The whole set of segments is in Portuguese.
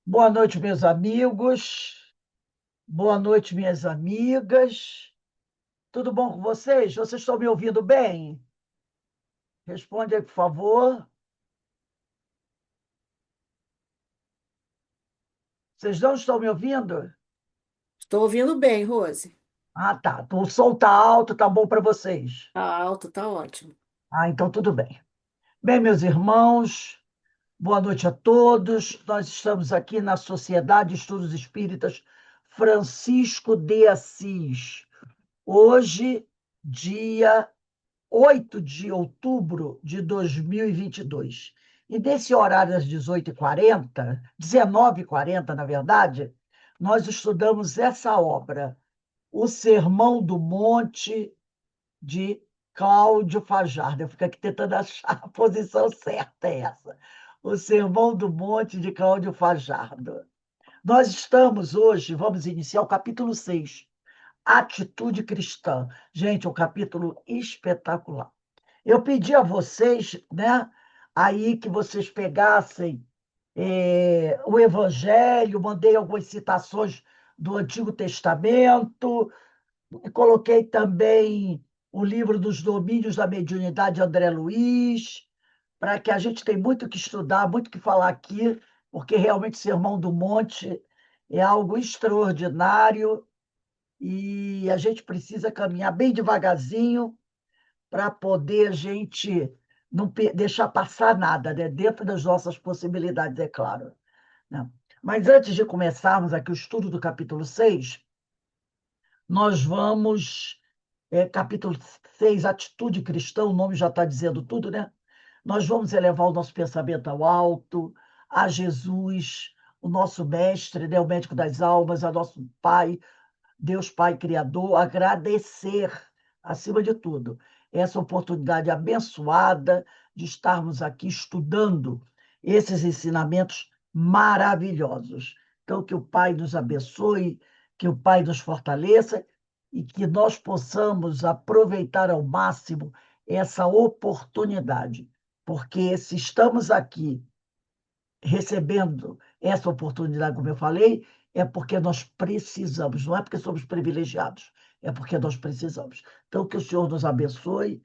Boa noite, meus amigos. Boa noite, minhas amigas. Tudo bom com vocês? Vocês estão me ouvindo bem? Responde aí, por favor. Vocês não estão me ouvindo? Estou ouvindo bem, Rose. Ah, tá. O som tá alto, tá bom para vocês. Tá alto, tá ótimo. Ah, então tudo bem. Bem, meus irmãos, boa noite a todos. Nós estamos aqui na Sociedade de Estudos Espíritas Francisco de Assis. Hoje, dia 8 de outubro de 2022. E nesse horário às 18h40, 19h40, na verdade, nós estudamos essa obra, O Sermão do Monte, de Cláudio Fajardo. Eu fico aqui tentando achar a posição certa, é essa. O Sermão do Monte, de Cláudio Fajardo. Nós estamos hoje, vamos iniciar o capítulo 6, Atitude Cristã. Gente, um capítulo espetacular. Eu pedi a vocês, né, aí que vocês pegassem o Evangelho, mandei algumas citações do Antigo Testamento, coloquei também o livro dos Domínios da Mediunidade de André Luiz, para que a gente tenha muito que estudar, muito que falar aqui, porque realmente o Sermão do Monte é algo extraordinário e a gente precisa caminhar bem devagarzinho para poder a gente não deixar passar nada, né? Dentro das nossas possibilidades, é claro. Né? Mas antes de começarmos aqui o estudo do capítulo 6, nós vamos. Capítulo 6, Atitude Cristã, o nome já está dizendo tudo, né? Nós vamos elevar o nosso pensamento ao alto, a Jesus, o nosso mestre, né? O médico das almas, a nosso Pai, Deus Pai Criador, agradecer, acima de tudo, essa oportunidade abençoada de estarmos aqui estudando esses ensinamentos maravilhosos. Então, que o Pai nos abençoe, que o Pai nos fortaleça e que nós possamos aproveitar ao máximo essa oportunidade, porque se estamos aqui recebendo essa oportunidade, como eu falei, é porque nós precisamos, não é porque somos privilegiados, é porque nós precisamos. Então, que o Senhor nos abençoe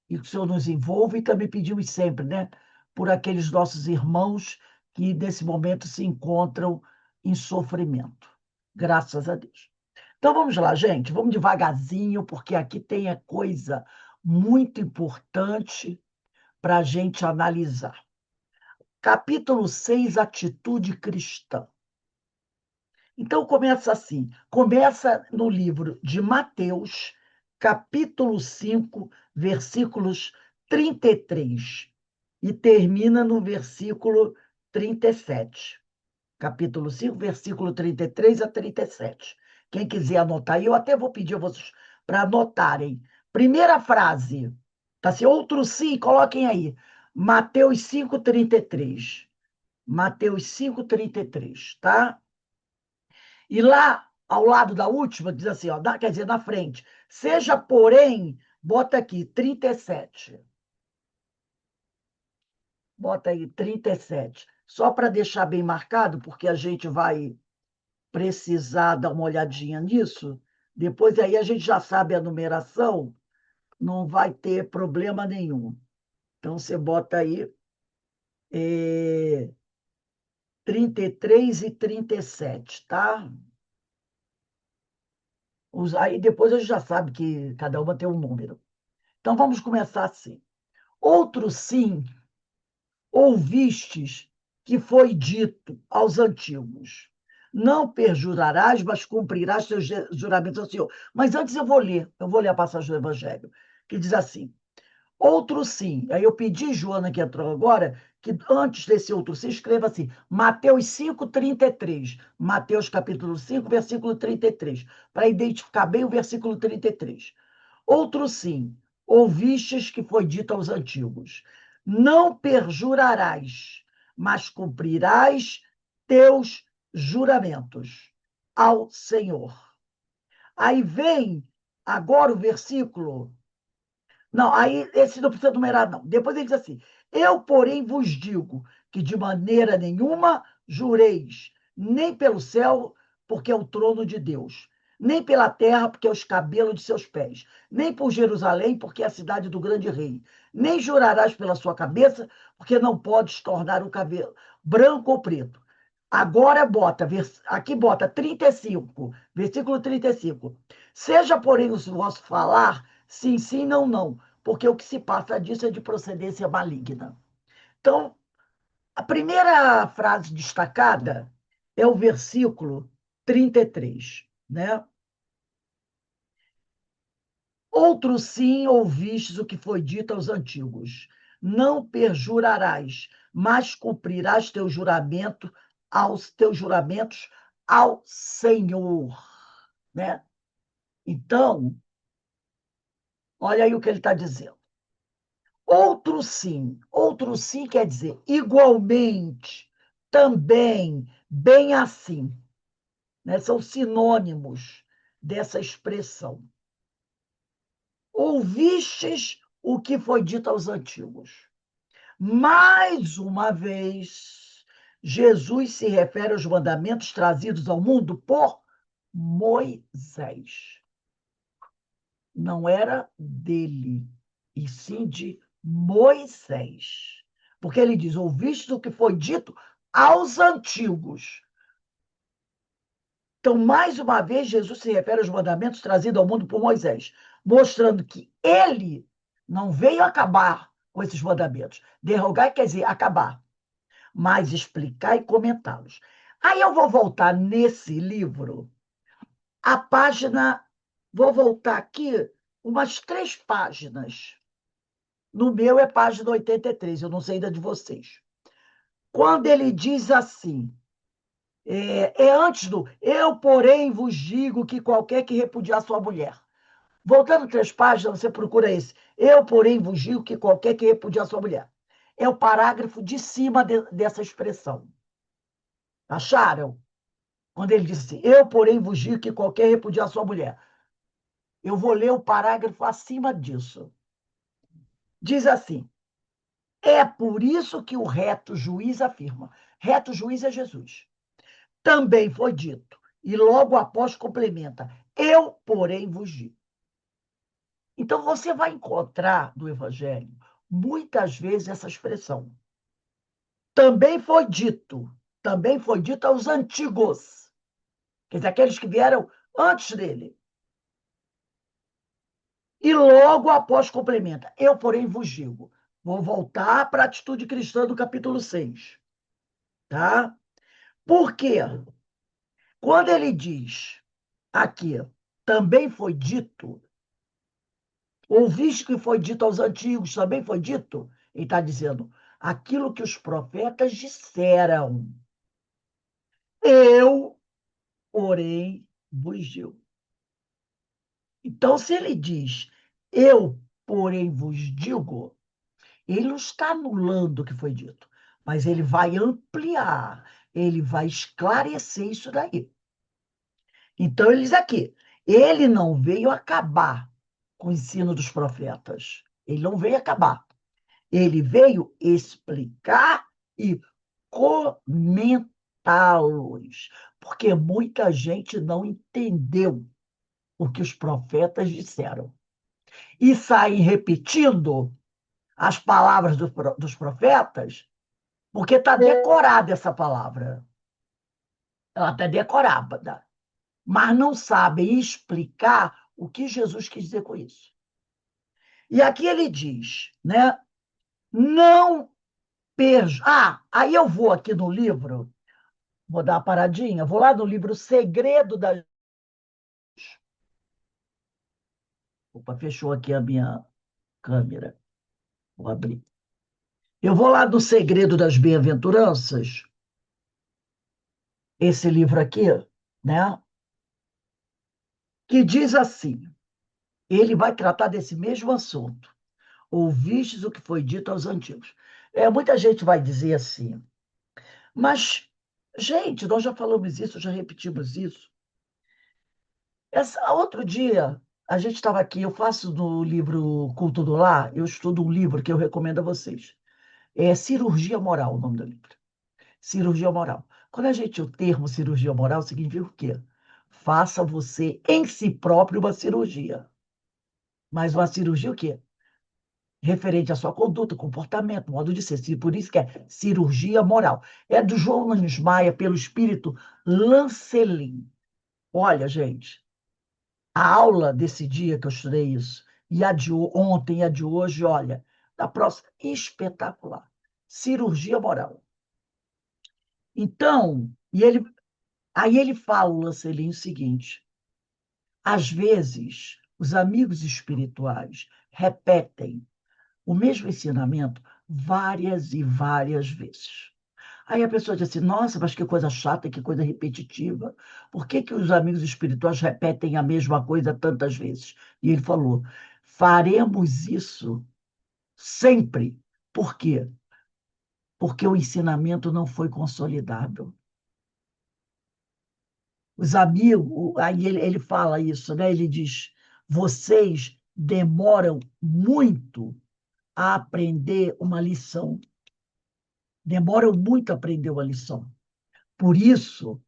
e que o Senhor nos envolva, e também pedimos sempre, né, por aqueles nossos irmãos que nesse momento se encontram em sofrimento. Graças a Deus. Então vamos lá, gente, vamos devagarzinho, porque aqui tem a coisa muito importante para a gente analisar. Capítulo 6, Atitude Cristã. Então, começa assim: começa no livro de Mateus, capítulo 5, versículos 33, e termina no versículo 37. Capítulo 5, versículo 33 a 37. Quem quiser anotar aí, eu até vou pedir a vocês para anotarem. Primeira frase, tá assim, outro sim, coloquem aí. Mateus 5:33. Mateus 5:33, tá? E lá, ao lado da última, diz assim, ó, quer dizer, na frente, seja, porém, bota aqui, 37. Bota aí, 37. Só para deixar bem marcado, porque a gente vai precisar dar uma olhadinha nisso, depois aí a gente já sabe a numeração, não vai ter problema nenhum. Então, você bota aí 33 e 37, tá? Aí depois a gente já sabe que cada uma tem um número. Então, vamos começar assim. Outro sim, ouvistes que foi dito aos antigos: não perjurarás, mas cumprirás teus juramentos ao Senhor. Mas antes eu vou ler a passagem do Evangelho, que diz assim: outro sim. Aí eu pedi, Joana, que entrou agora, que antes desse outro sim, escreva assim: Mateus 5:33. Mateus capítulo 5, versículo 33, para identificar bem o versículo 33. Outro sim, ouvistes que foi dito aos antigos: não perjurarás, mas cumprirás teus juramentos ao Senhor. Aí vem agora o versículo. Não, aí esse não precisa numerar, não. Depois ele diz assim: eu, porém, vos digo que de maneira nenhuma jureis, nem pelo céu, porque é o trono de Deus, nem pela terra, porque é os cabelos de seus pés, nem por Jerusalém, porque é a cidade do grande rei, nem jurarás pela sua cabeça, porque não podes tornar o cabelo branco ou preto. Agora bota, aqui bota 35, versículo 35. Seja, porém, o vosso falar, sim, sim, não, não, porque o que se passa disso é de procedência maligna. Então, a primeira frase destacada é o versículo 33, né? Outro sim ouvistes o que foi dito aos antigos: não perjurarás, mas cumprirás teus juramentos ao Senhor, né? Então, olha aí o que ele está dizendo. Outro sim quer dizer igualmente, também, bem assim, né? São sinônimos dessa expressão. Ouvistes o que foi dito aos antigos. Mais uma vez, Jesus se refere aos mandamentos trazidos ao mundo por Moisés. Não era dele, e sim de Moisés. Porque ele diz: ouviste o que foi dito aos antigos. Então, mais uma vez, Jesus se refere aos mandamentos trazidos ao mundo por Moisés, mostrando que ele não veio acabar com esses mandamentos. Derrogar quer dizer acabar, mas explicar e comentá-los. Aí eu vou voltar nesse livro, a página, vou voltar aqui umas 3 páginas. No meu é página 83, eu não sei ainda de vocês. Quando ele diz assim, é antes do eu, porém, vos digo que qualquer que repudiar sua mulher. Voltando 3 páginas, você procura esse. Eu, porém, vos digo que qualquer que repudiar sua mulher. É o parágrafo de cima dessa expressão. Acharam? Quando ele disse assim, eu, porém, vos digo que qualquer repudiar sua mulher. Eu vou ler o parágrafo acima disso. Diz assim, é por isso que o reto juiz afirma. Reto juiz é Jesus. Também foi dito. E logo após complementa, eu, porém, vos digo. Então, você vai encontrar no Evangelho, muitas vezes, essa expressão. Também foi dito aos antigos, quer dizer, aqueles que vieram antes dele. E logo após complementa, eu, porém, vos digo. Vou voltar para a atitude cristã do capítulo 6. Tá? Por quê? Quando ele diz aqui, também foi dito, ouviste que foi dito aos antigos, também foi dito, ele está dizendo, aquilo que os profetas disseram. Eu, porém, vos digo. Então, se ele diz, eu, porém, vos digo, ele não está anulando o que foi dito, mas ele vai ampliar, ele vai esclarecer isso daí. Então, ele diz aqui, ele não veio acabar com o ensino dos profetas. Ele não veio acabar. Ele veio explicar e comentá-los, porque muita gente não entendeu o que os profetas disseram. E saem repetindo as palavras dos profetas, porque está decorada essa palavra. Ela está decorada, mas não sabem explicar o que Jesus quis dizer com isso. E aqui ele diz, né? Não perja. Aí eu vou aqui no livro, vou dar uma paradinha, vou lá no livro Segredo das. Opa, fechou aqui a minha câmera. Vou abrir. Eu vou lá do Segredo das Bem-aventuranças, esse livro aqui, né? Que diz assim: ele vai tratar desse mesmo assunto. Ouvistes o que foi dito aos antigos. Muita gente vai dizer assim, mas, gente, nós já falamos isso, já repetimos isso. Outro dia, a gente estava aqui, eu faço no livro Culto do Lar, eu estudo um livro que eu recomendo a vocês. É Cirurgia Moral, o nome do livro. cirurgia moral. Quando a gente, o termo cirurgia moral significa o quê? Faça você em si próprio uma cirurgia. Mas uma cirurgia o quê? Referente à sua conduta, comportamento, modo de ser. Por isso que é cirurgia moral. É do João Nunes Maia, pelo espírito Lancelin. Olha, gente, a aula desse dia que eu estudei isso, e a de ontem e a de hoje, olha, da próxima, espetacular. Cirurgia moral. Então, aí ele fala, o Lancelin, o seguinte: às vezes, os amigos espirituais repetem o mesmo ensinamento várias e várias vezes. Aí a pessoa diz assim: nossa, mas que coisa chata, que coisa repetitiva. Por que que os amigos espirituais repetem a mesma coisa tantas vezes? E ele falou: faremos isso sempre. Por quê? Porque o ensinamento não foi consolidado. Os amigos, aí ele fala isso, né? Ele diz: vocês demoram muito a aprender uma lição. Demoram muito a aprender uma lição. Por isso,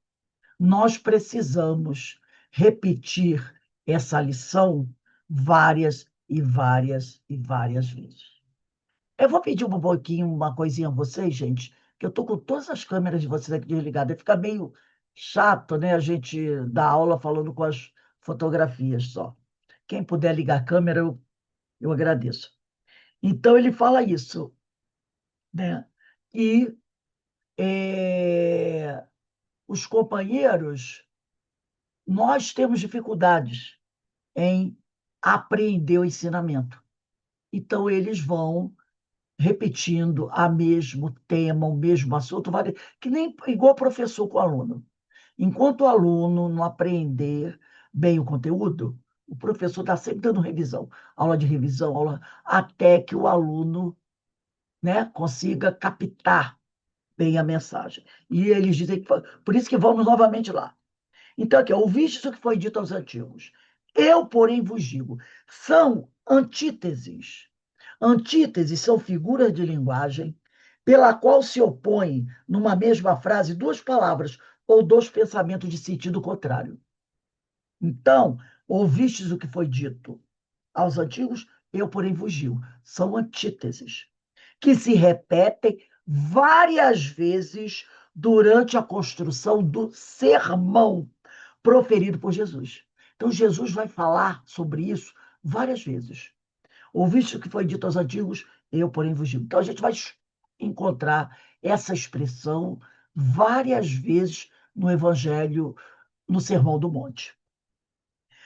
nós precisamos repetir essa lição várias e várias e várias vezes. Eu vou pedir um pouquinho, uma coisinha a vocês, gente, que eu estou com todas as câmeras de vocês aqui desligadas. Fica meio chato, né, a gente dar aula falando com as fotografias só. Quem puder ligar a câmera, eu agradeço. Então, ele fala isso, né? E os companheiros, nós temos dificuldades em apreender o ensinamento. Então, eles vão repetindo a mesmo tema, o mesmo assunto, que nem igual professor com aluno. Enquanto o aluno não aprender bem o conteúdo, o professor está sempre dando revisão, aula de revisão, aula, até que o aluno, né, consiga captar bem a mensagem. E eles dizem que por isso que vamos novamente lá. Então, aqui, ouvistes o que foi dito aos antigos. Eu, porém, vos digo, são antíteses. Antíteses são figuras de linguagem pela qual se opõem, numa mesma frase, duas palavras ou dois pensamentos de sentido contrário. Então, ouvistes o que foi dito aos antigos, eu, porém, vos digo. São antíteses que se repetem várias vezes durante a construção do sermão proferido por Jesus. Então, Jesus vai falar sobre isso várias vezes. Ouviste o que foi dito aos antigos, eu, porém, vos digo. Então, a gente vai encontrar essa expressão várias vezes no Evangelho, no Sermão do Monte.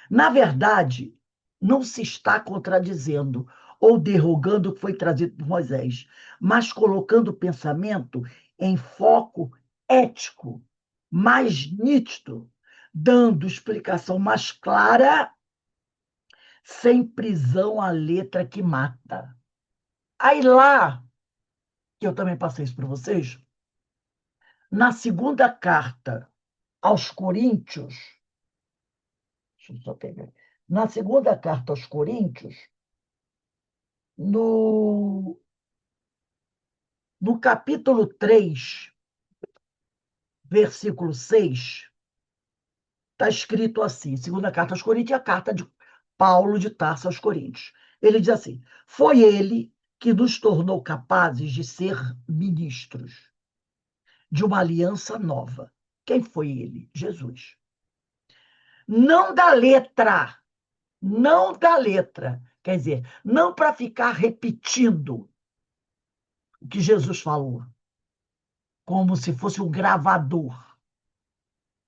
Na verdade, não se está contradizendo ou derrogando o que foi trazido por Moisés, mas colocando o pensamento em foco ético, mais nítido, dando explicação mais clara, sem prisão à letra que mata. Aí lá, que eu também passei isso para vocês, na segunda carta aos Coríntios, deixa eu só pegar, na segunda carta aos Coríntios, no, no capítulo 3, versículo 6, está escrito assim, segunda carta aos Coríntios, é a carta de Paulo de Tarso aos Coríntios. Ele diz assim: foi ele que nos tornou capazes de ser ministros de uma aliança nova. Quem foi ele? Jesus. Não da letra, não da letra. Quer dizer, não para ficar repetindo o que Jesus falou, como se fosse um gravador.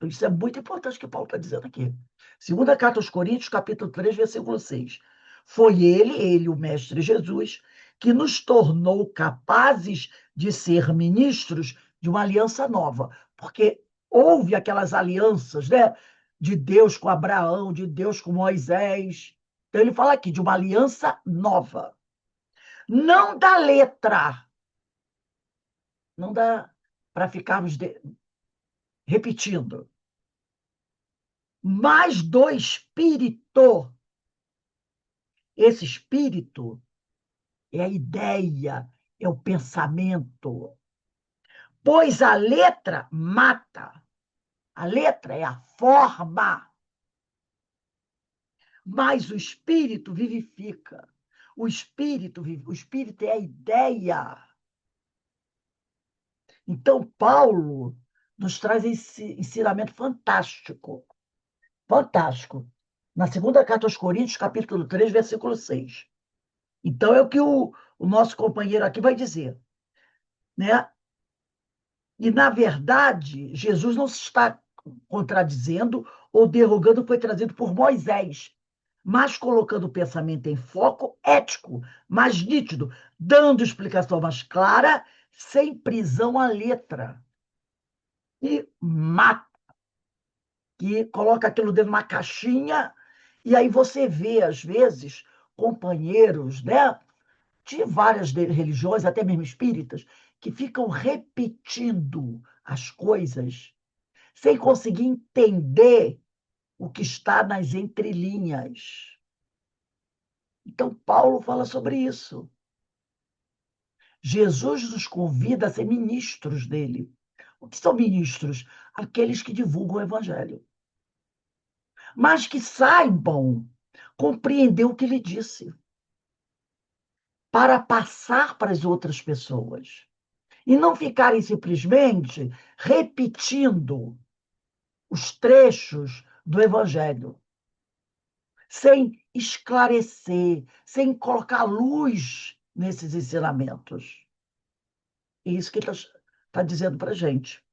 Isso é muito importante o que Paulo está dizendo aqui. Segunda carta aos Coríntios, capítulo 3, versículo 6. Foi ele, o Mestre Jesus, que nos tornou capazes de ser ministros de uma aliança nova. Porque houve aquelas alianças, né? De Deus com Abraão, de Deus com Moisés. Então ele fala aqui de uma aliança nova. Não da letra. Não dá para ficarmos repetindo, mas do espírito. Esse espírito é a ideia, é o pensamento. Pois a letra mata. A letra é a forma, mas o espírito vivifica. O espírito é a ideia. Então, Paulo nos traz esse ensinamento fantástico, fantástico. Na segunda carta aos Coríntios, capítulo 3, versículo 6. Então, é o que o nosso companheiro aqui vai dizer, né? E, na verdade, Jesus não se está contradizendo ou derrogando o que foi trazido por Moisés, mas colocando o pensamento em foco ético, mais nítido, dando explicação mais clara, sem prisão à letra. E mata, que coloca aquilo dentro de uma caixinha, e aí você vê, às vezes, companheiros, né, de várias religiões, até mesmo espíritas, que ficam repetindo as coisas sem conseguir entender o que está nas entrelinhas. Então, Paulo fala sobre isso. Jesus nos convida a ser ministros dele. O que são ministros? Aqueles que divulgam o evangelho, mas que saibam compreender o que ele disse, para passar para as outras pessoas. E não ficarem simplesmente repetindo os trechos do evangelho, sem esclarecer, sem colocar luz nesses ensinamentos. É isso que ele está dizendo para a gente.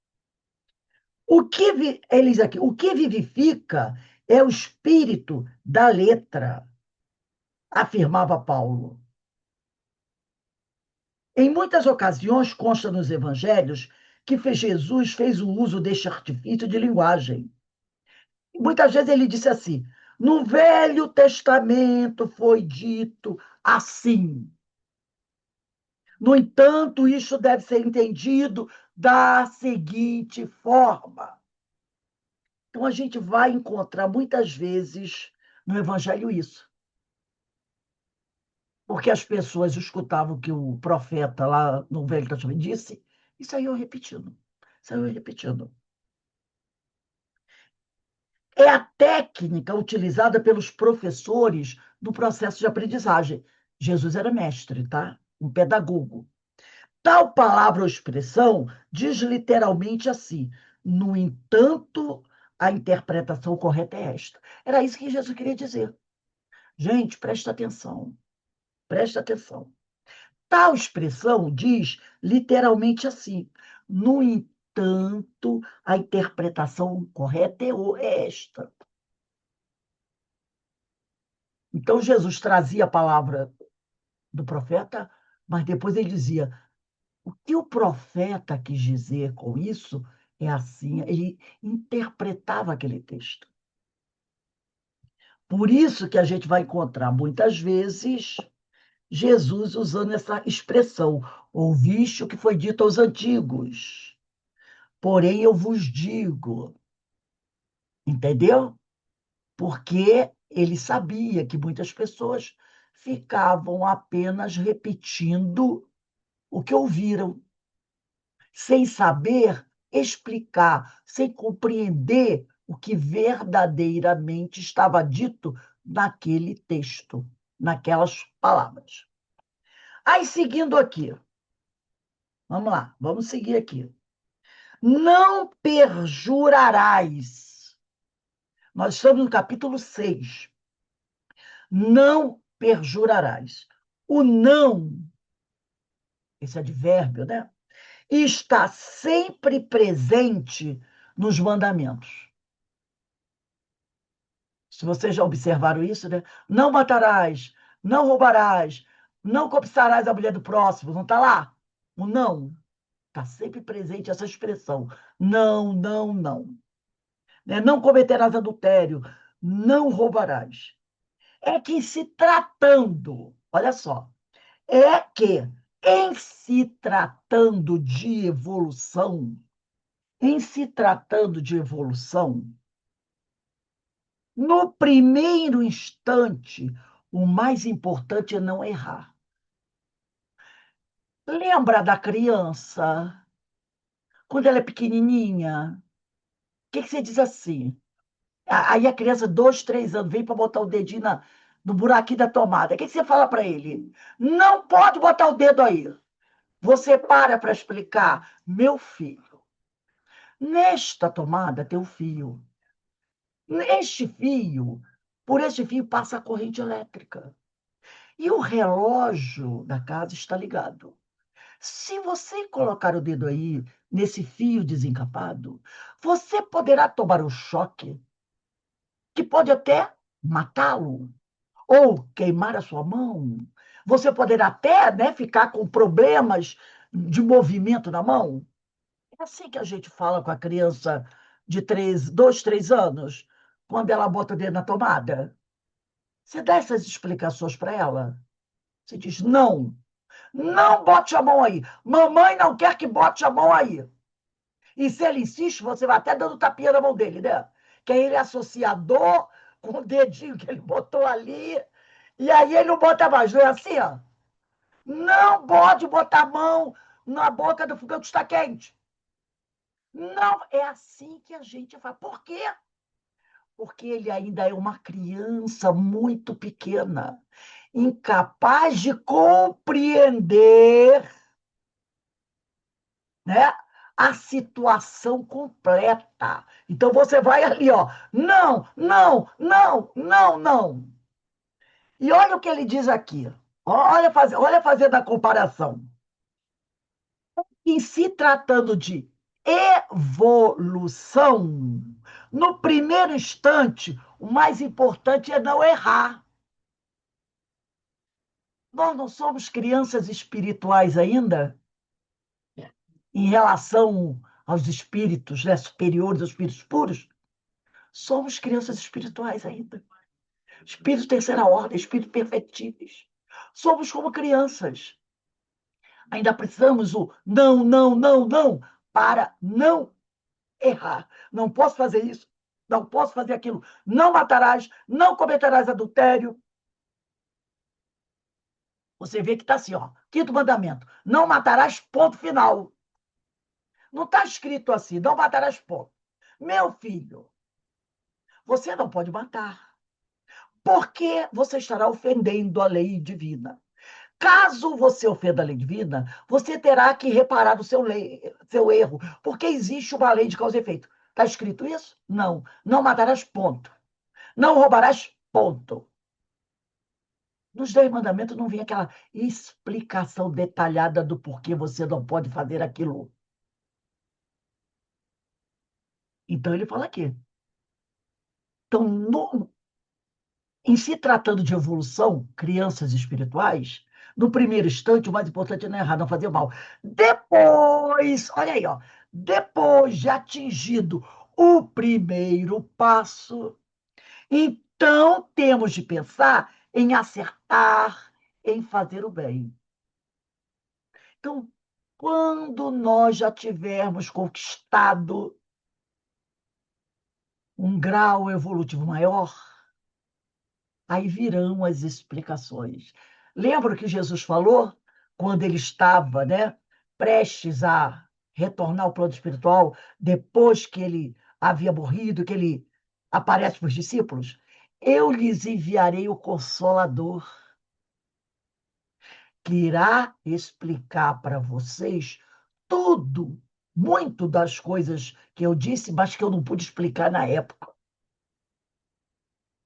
Ele diz aqui, o que vivifica é o espírito da letra, afirmava Paulo. Em muitas ocasiões, consta nos evangelhos que Jesus fez o uso deste artifício de linguagem. Muitas vezes ele disse assim: no Velho Testamento foi dito assim. No entanto, isso deve ser entendido da seguinte forma. Então, a gente vai encontrar muitas vezes no Evangelho isso. Porque as pessoas escutavam o que o profeta lá no Velho Testamento disse e saiu repetindo. Saiu repetindo. É a técnica utilizada pelos professores no processo de aprendizagem. Jesus era mestre, tá? Um pedagogo. Tal palavra ou expressão diz literalmente assim: no entanto, a interpretação correta é esta. Era isso que Jesus queria dizer. Gente, presta atenção. Presta atenção. Tal expressão diz literalmente assim: no entanto, a interpretação correta é esta. Então, Jesus trazia a palavra do profeta, mas depois ele dizia: o que o profeta quis dizer com isso é assim. Ele interpretava aquele texto. Por isso que a gente vai encontrar muitas vezes Jesus usando essa expressão: ouviste o que foi dito aos antigos, porém eu vos digo. Entendeu? Porque ele sabia que muitas pessoas ficavam apenas repetindo o que ouviram, sem saber explicar, sem compreender o que verdadeiramente estava dito naquele texto, naquelas palavras. Aí, seguindo aqui, vamos lá, vamos seguir aqui. Não perjurarás. Nós estamos no capítulo 6. Não perjurarás. O não, esse advérbio, né? Está sempre presente nos mandamentos. Se vocês já observaram isso, né? Não matarás, não roubarás, não cobiçarás a mulher do próximo, não está lá? O não. Está sempre presente essa expressão. Não, não, não. Né? Não cometerás adultério, não roubarás. É que se tratando, olha só, é que em se tratando de evolução, em se tratando de evolução, no primeiro instante, o mais importante é não errar. Lembra da criança? Quando ela é pequenininha, o que que você diz assim? Aí a criança, 2, 3 anos, vem para botar o dedinho no buraquinho da tomada. O que que você fala para ele? Não pode botar o dedo aí. Você para explicar. Meu filho, nesta tomada tem um fio. Neste fio, por este fio passa a corrente elétrica. E o relógio da casa está ligado. Se você colocar o dedo aí, nesse fio desencapado, você poderá tomar um choque que pode até matá-lo ou queimar a sua mão. Você poderá até, né, ficar com problemas de movimento na mão. É assim que a gente fala com a criança de 2, 3 anos, quando ela bota o dedo na tomada. Você dá essas explicações para ela. Você diz: não, não bote a mão aí. Mamãe não quer que bote a mão aí. E se ele insiste, você vai até dando tapinha na mão dele, né? Que aí ele associa a dor com o dedinho que ele botou ali. E aí ele não bota mais. Não é assim, ó? Não pode botar a mão na boca do fogão que está quente. Não, é assim que a gente faz. Por quê? Porque ele ainda é uma criança muito pequena, incapaz de compreender, né, a situação completa. Então você vai ali, ó, não, não, não, não, não. E olha o que ele diz aqui. Olha fazendo a comparação. Em se tratando de evolução, no primeiro instante, o mais importante é não errar. Nós não somos crianças espirituais ainda, em relação aos espíritos, né, superiores, aos espíritos puros. Somos crianças espirituais ainda. Espíritos terceira ordem, espíritos perfectíveis. Somos como crianças. Ainda precisamos o não, não, não, não, para não errar. Não posso fazer isso, não posso fazer aquilo. Não matarás, não cometerás adultério. Você vê que está assim, ó. Quinto mandamento: não matarás, ponto final. Não está escrito assim, não matarás, ponto. Meu filho, você não pode matar, porque você estará ofendendo a lei divina. Caso você ofenda a lei divina, você terá que reparar o seu erro, porque existe uma lei de causa e efeito. Está escrito isso? Não. Não matarás, ponto. Não roubarás, ponto. Nos 10 mandamentos não vem aquela explicação detalhada do porquê você não pode fazer aquilo. Então ele fala aqui. Então, em se tratando de evolução, crianças espirituais, no primeiro instante, o mais importante é não errar, não fazer mal. Depois, olha aí, ó, depois de atingido o primeiro passo, então temos de pensar em acertar, em fazer o bem. Então, quando nós já tivermos conquistado um grau evolutivo maior, aí virão as explicações. Lembra que Jesus falou quando ele estava, né, prestes a retornar ao plano espiritual, depois que ele havia morrido, que ele aparece para os discípulos? Eu lhes enviarei o Consolador, que irá explicar para vocês tudo, muito das coisas que eu disse, mas que eu não pude explicar na época.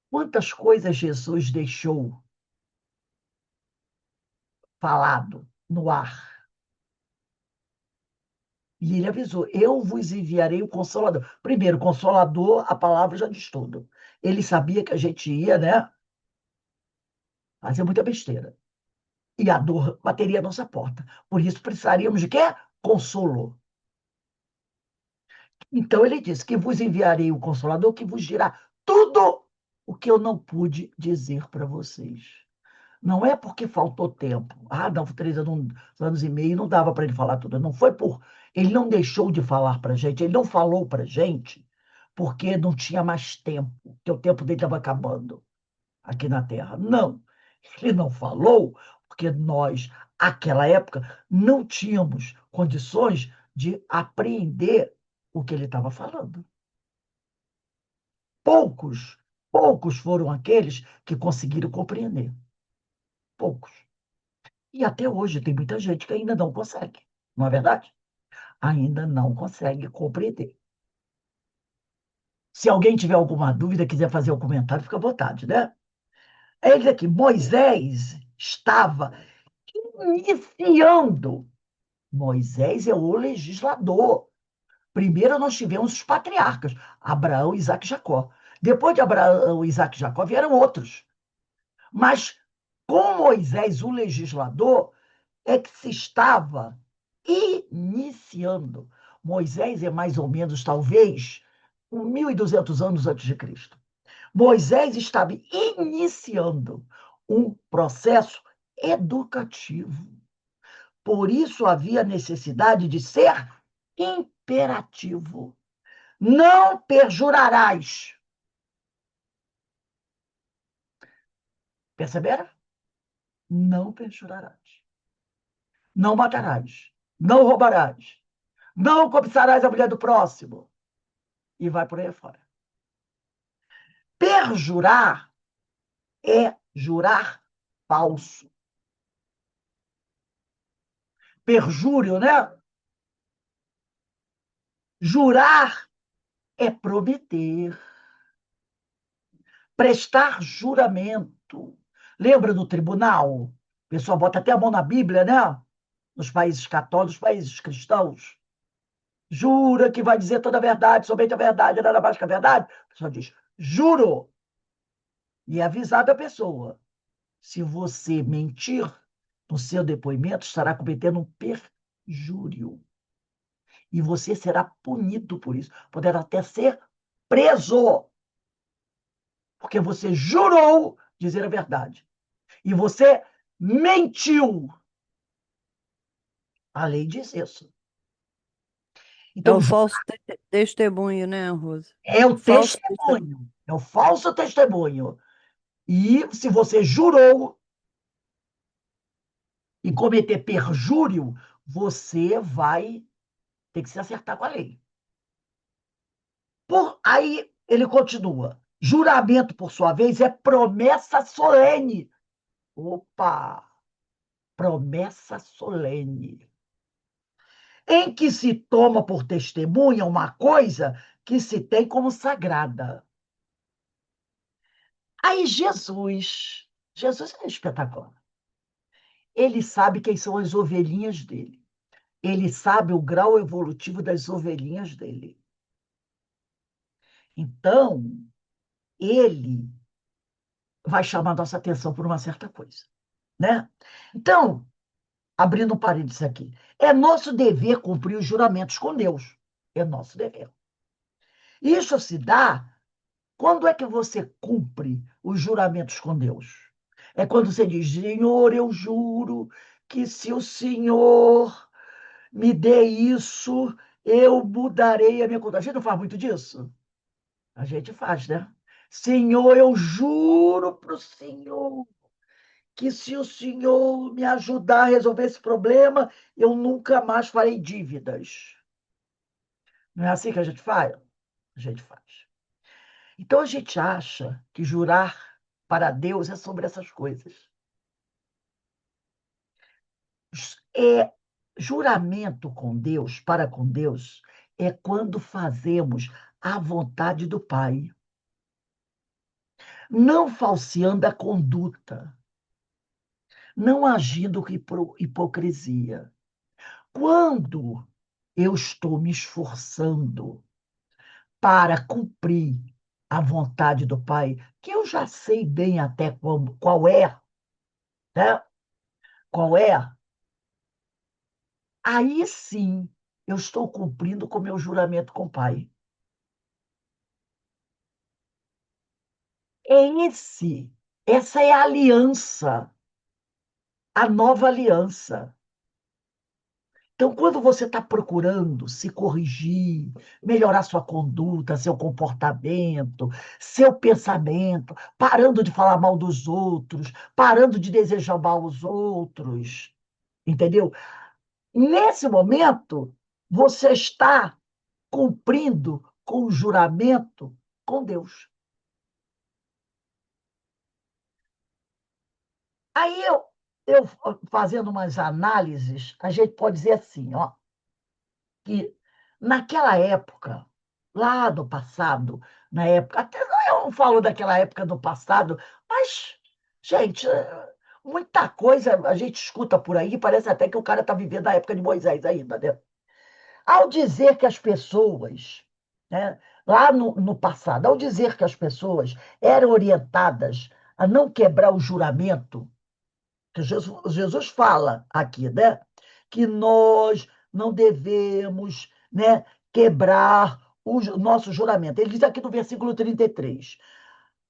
Quantas coisas Jesus deixou falado no ar? E ele avisou: eu vos enviarei o Consolador. Primeiro, Consolador, a palavra já diz tudo. Ele sabia que a gente ia, né, fazer muita besteira. E a dor bateria a nossa porta. Por isso precisaríamos de quê? Consolo. Então ele disse que vos enviarei o Consolador, que vos dirá tudo o que eu não pude dizer para vocês. Não é porque faltou tempo. Ah, não, 3 anos e meio, não dava para ele falar tudo. Não foi por. Ele não deixou de falar para a gente, ele não falou para a gente porque não tinha mais tempo, que o tempo dele estava acabando aqui na Terra. Não. Ele não falou porque nós, naquela época, não tínhamos condições de apreender o que ele estava falando. Poucos, poucos foram aqueles que conseguiram compreender. Poucos. E até hoje tem muita gente que ainda não consegue, não é verdade? Ainda não consegue compreender. Se alguém tiver alguma dúvida, quiser fazer um comentário, fica à vontade, né? Ele diz aqui, Moisés estava iniciando. Moisés é o legislador. Primeiro nós tivemos os patriarcas, Abraão, Isaac e Jacó. Depois de Abraão, Isaac e Jacó vieram outros. Mas com Moisés, o legislador, é que se estava iniciando. Moisés é mais ou menos, talvez, 1.200 anos antes de Cristo. Moisés estava iniciando um processo educativo. Por isso havia necessidade de ser imperativo. Não perjurarás. Perceberam? Não perjurarás. Não matarás. Não roubarás. Não cobiçarás a mulher do próximo. E vai por aí fora. Perjurar é jurar falso. Perjúrio, né? Jurar é prometer. Prestar juramento. Lembra do tribunal? O pessoal bota até a mão na Bíblia, né? Nos países católicos, nos países cristãos. Jura que vai dizer toda a verdade, somente a verdade, nada mais que a verdade. A pessoa diz, juro. E é avisado a pessoa. Se você mentir no seu depoimento, estará cometendo um perjúrio. E você será punido por isso. Poderá até ser preso. Porque você jurou dizer a verdade. E você mentiu. A lei diz isso. É Então, o falso testemunho, né, Rosa? é o Falso testemunho. testemunho. É o falso testemunho. E se você jurou e cometer perjúrio, você vai ter que se acertar com a lei. Aí ele continua. Juramento, por sua vez, é promessa solene. Opa! Promessa solene. Em que se toma por testemunha uma coisa que se tem como sagrada. Aí Jesus é espetacular. Ele sabe quem são as ovelhinhas dele. Ele sabe o grau evolutivo das ovelhinhas dele. Então, ele vai chamar nossa atenção por uma certa coisa, né? Então, abrindo um parênteses aqui, é nosso dever cumprir os juramentos com Deus. É nosso dever. Isso se dá quando é que você cumpre os juramentos com Deus? É quando você diz, Senhor, eu juro que se o Senhor me dê isso, eu mudarei a minha conduta. A gente não faz muito disso? A gente faz, né? Senhor, eu juro para o Senhor que se o Senhor me ajudar a resolver esse problema, eu nunca mais farei dívidas. Não é assim que a gente faz? A gente faz. Então a gente acha que jurar para Deus é sobre essas coisas. É juramento com Deus, para com Deus, é quando fazemos a vontade do Pai, não falseando a conduta, não agindo com hipocrisia. Quando eu estou me esforçando para cumprir a vontade do Pai, que eu já sei bem até qual é, né? Qual é? Aí sim eu estou cumprindo com o meu juramento com o Pai. Essa é a aliança, a nova aliança. Então, quando você está procurando se corrigir, melhorar sua conduta, seu comportamento, seu pensamento, parando de falar mal dos outros, parando de desejar mal aos outros, entendeu? Nesse momento, você está cumprindo com o juramento com Deus. Aí eu fazendo umas análises, a gente pode dizer assim, ó, que naquela época, lá do passado, na época, até eu não falo daquela época do passado, mas, gente, muita coisa a gente escuta por aí, parece até que o cara está vivendo a época de Moisés ainda, né? Ao dizer que as pessoas, né, lá no passado, ao dizer que as pessoas eram orientadas a não quebrar o juramento, que Jesus fala aqui, né? Que nós não devemos, né, quebrar o nosso juramento. Ele diz aqui no versículo 33.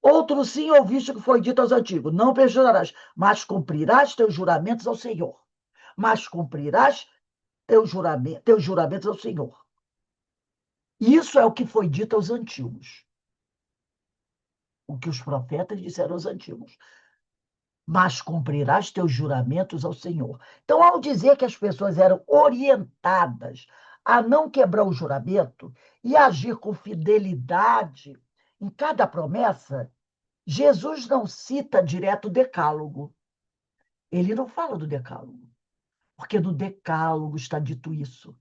Outro sim ouviste que foi dito aos antigos: não perjurarás, mas cumprirás teus juramentos ao Senhor. Mas cumprirás teus juramentos ao Senhor. Isso é o que foi dito aos antigos. O que os profetas disseram aos antigos. Mas cumprirás teus juramentos ao Senhor. Então, ao dizer que as pessoas eram orientadas a não quebrar o juramento e agir com fidelidade em cada promessa, Jesus não cita direto o decálogo. Ele não fala do decálogo, porque no decálogo está dito isso.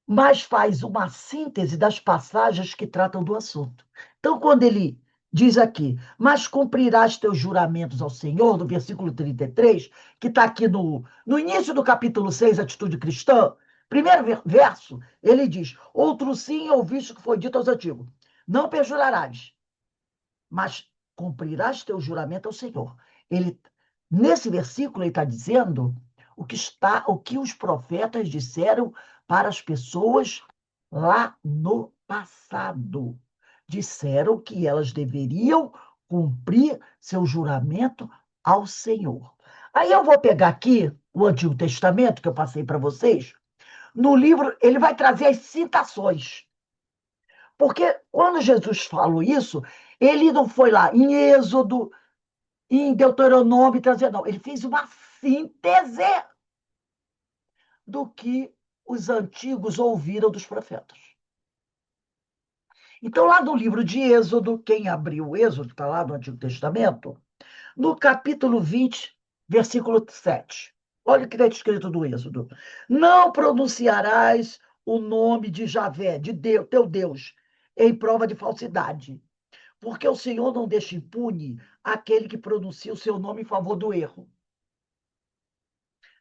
Mas faz uma síntese das passagens que tratam do assunto. Então, quando ele diz aqui, mas cumprirás teus juramentos ao Senhor, no versículo 33, que está aqui no início do capítulo 6, Atitude Cristã, primeiro verso, ele diz, outro sim ouviste que foi dito aos antigos, não perjurarás, mas cumprirás teu juramento ao Senhor. Nesse versículo, ele está dizendo o que os profetas disseram para as pessoas lá no passado. Disseram que elas deveriam cumprir seu juramento ao Senhor. Aí eu vou pegar aqui o Antigo Testamento, que eu passei para vocês. No livro, ele vai trazer as citações. Porque quando Jesus falou isso, ele não foi lá em Êxodo, em Deuteronômio trazer, não. Ele fez uma síntese do que os antigos ouviram dos profetas. Então, lá no livro de Êxodo, quem abriu o Êxodo, está lá no Antigo Testamento, no capítulo 20, versículo 7. Olha o que está escrito do Êxodo. Não pronunciarás o nome de Javé, de Deus, teu Deus, em prova de falsidade, porque o Senhor não deixa impune aquele que pronuncia o seu nome em favor do erro.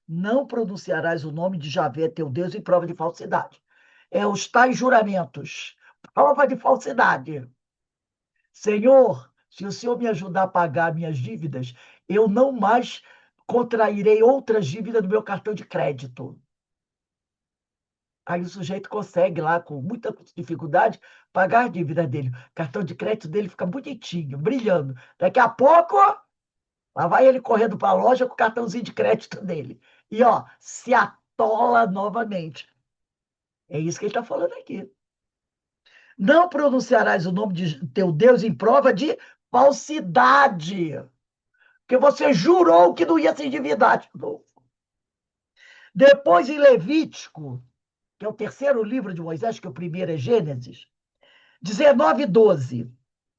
Não pronunciarás o nome de Javé, teu Deus, em prova de falsidade. É os tais juramentos. Prova de falsidade. Senhor, se o Senhor me ajudar a pagar minhas dívidas, eu não mais contrairei outras dívidas do meu cartão de crédito. Aí o sujeito consegue lá, com muita dificuldade, pagar a dívida dele. O cartão de crédito dele fica bonitinho, brilhando. Daqui a pouco, lá vai ele correndo para a loja com o cartãozinho de crédito dele. E, ó, se atola novamente. É isso que ele está falando aqui. Não pronunciarás o nome de teu Deus em prova de falsidade. Porque você jurou que não ia se endividar de novo. Depois, em Levítico, que é o terceiro livro de Moisés, que o primeiro é Gênesis, 19:12.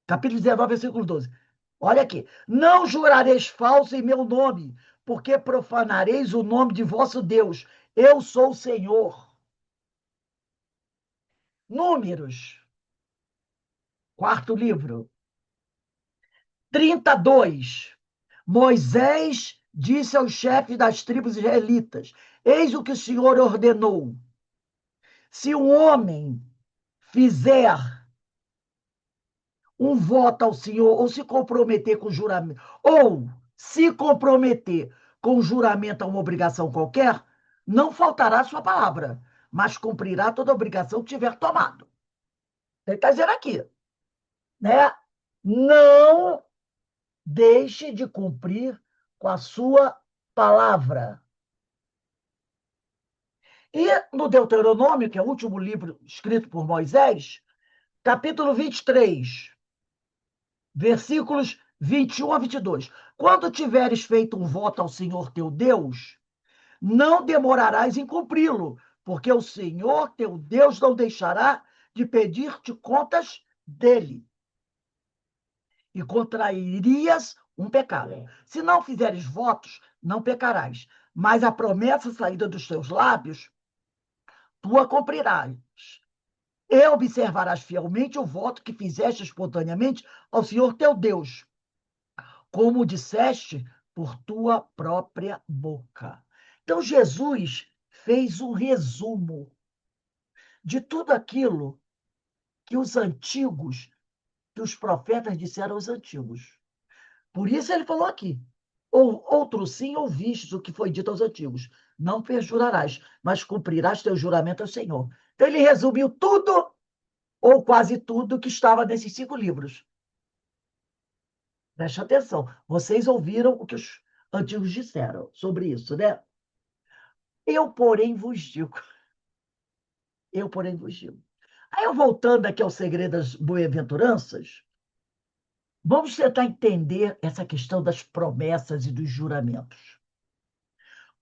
Capítulo 19, versículo 12. Olha aqui. Não jurareis falso em meu nome, porque profanareis o nome de vosso Deus. Eu sou o Senhor. Números, quarto livro, 32. Moisés disse aos chefes das tribos israelitas: eis o que o Senhor ordenou. Se um homem fizer um voto ao Senhor, ou se comprometer com juramento, ou se comprometer com juramento a uma obrigação qualquer, não faltará a sua palavra, mas cumprirá toda a obrigação que tiver tomado. Ele está dizendo aqui, né? Não deixe de cumprir com a sua palavra. E no Deuteronômio, que é o último livro escrito por Moisés, capítulo 23, versículos 21 a 22. Quando tiveres feito um voto ao Senhor teu Deus, não demorarás em cumpri-lo, porque o Senhor teu Deus não deixará de pedir-te contas dele. E contrairias um pecado. Se não fizeres votos, não pecarás. Mas a promessa saída dos teus lábios, tu a cumprirás. E observarás fielmente o voto que fizeste espontaneamente ao Senhor teu Deus, como disseste por tua própria boca. Então, Jesus fez um resumo de tudo aquilo que os antigos, que os profetas disseram aos antigos. Por isso ele falou aqui: outro sim ouvistes o que foi dito aos antigos: não perjurarás, mas cumprirás teu juramento ao Senhor. Então ele resumiu tudo, ou quase tudo, que estava nesses 5 livros. Preste atenção. Vocês ouviram o que os antigos disseram sobre isso, né? Eu, porém, vos digo. Eu, porém, vos digo. Aí, eu voltando aqui ao segredo das bem-aventuranças, vamos tentar entender essa questão das promessas e dos juramentos.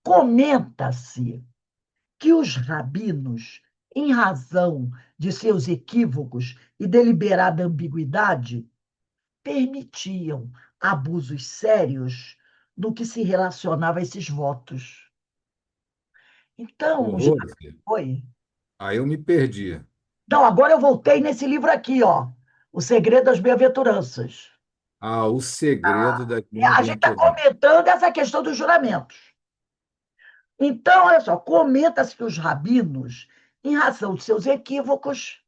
Comenta-se que os rabinos, em razão de seus equívocos e deliberada ambiguidade, permitiam abusos sérios no que se relacionava a esses votos. Ô, Então, já Rose, foi. aí eu me perdi. Não, agora eu voltei nesse livro aqui, ó, O Segredo das Bem-aventuranças. Ah, o segredo das A gente está bem-aventuranças. comentando essa questão dos juramentos. Então, olha só, comenta-se que os rabinos, em razão de seus equívocos,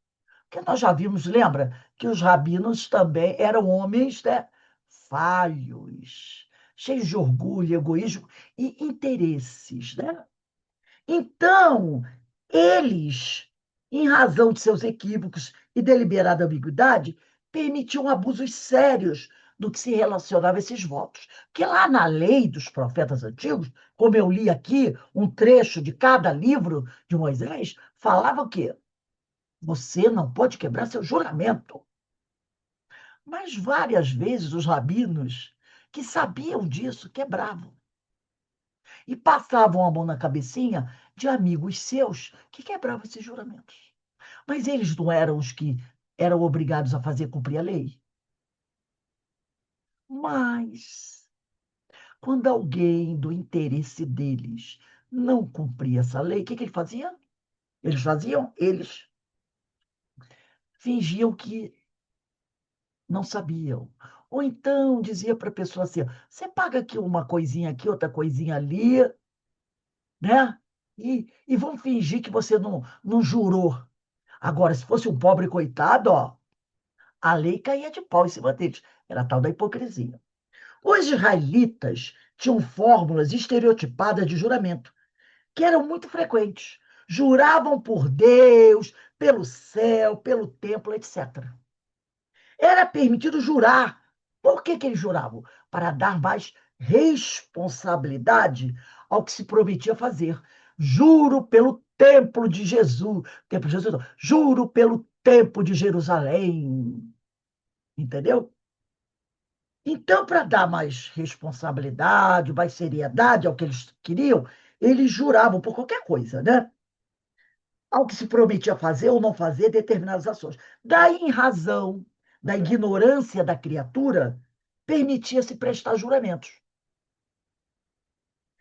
que nós já vimos, lembra? Que os rabinos também eram homens, né, falhos, cheios de orgulho, egoísmo e interesses, né? Então, eles, em razão de seus equívocos e deliberada ambiguidade, permitiam abusos sérios do que se relacionava a esses votos. Porque lá na lei dos profetas antigos, como eu li aqui, um trecho de cada livro de Moisés, falava o quê? Você não pode quebrar seu juramento. Mas várias vezes os rabinos, que sabiam disso, quebravam. E passavam a mão na cabecinha de amigos seus que quebravam esses juramentos. Mas eles não eram os que eram obrigados a fazer cumprir a lei. Mas, quando alguém do interesse deles não cumpria essa lei, o que ele fazia? Eles fingiam que não sabiam. Ou então dizia para a pessoa assim: você paga aqui uma coisinha aqui, outra coisinha ali, né? E vamos fingir que você não jurou. Agora, se fosse um pobre coitado, ó, a lei caía de pau em cima deles. Era a tal da hipocrisia. Os israelitas tinham fórmulas estereotipadas de juramento, que eram muito frequentes. Juravam por Deus, pelo céu, pelo templo, etc. Era permitido jurar. Por que eles juravam? Para dar mais responsabilidade ao que se prometia fazer. Juro pelo templo de Jesus. Templo de Jesus, não. Juro pelo templo de Jerusalém. Entendeu? Então, para dar mais responsabilidade, mais seriedade ao que eles queriam, eles juravam por qualquer coisa, né? Ao que se prometia fazer ou não fazer determinadas ações. Daí, em razão da ignorância da criatura, permitia-se prestar juramentos.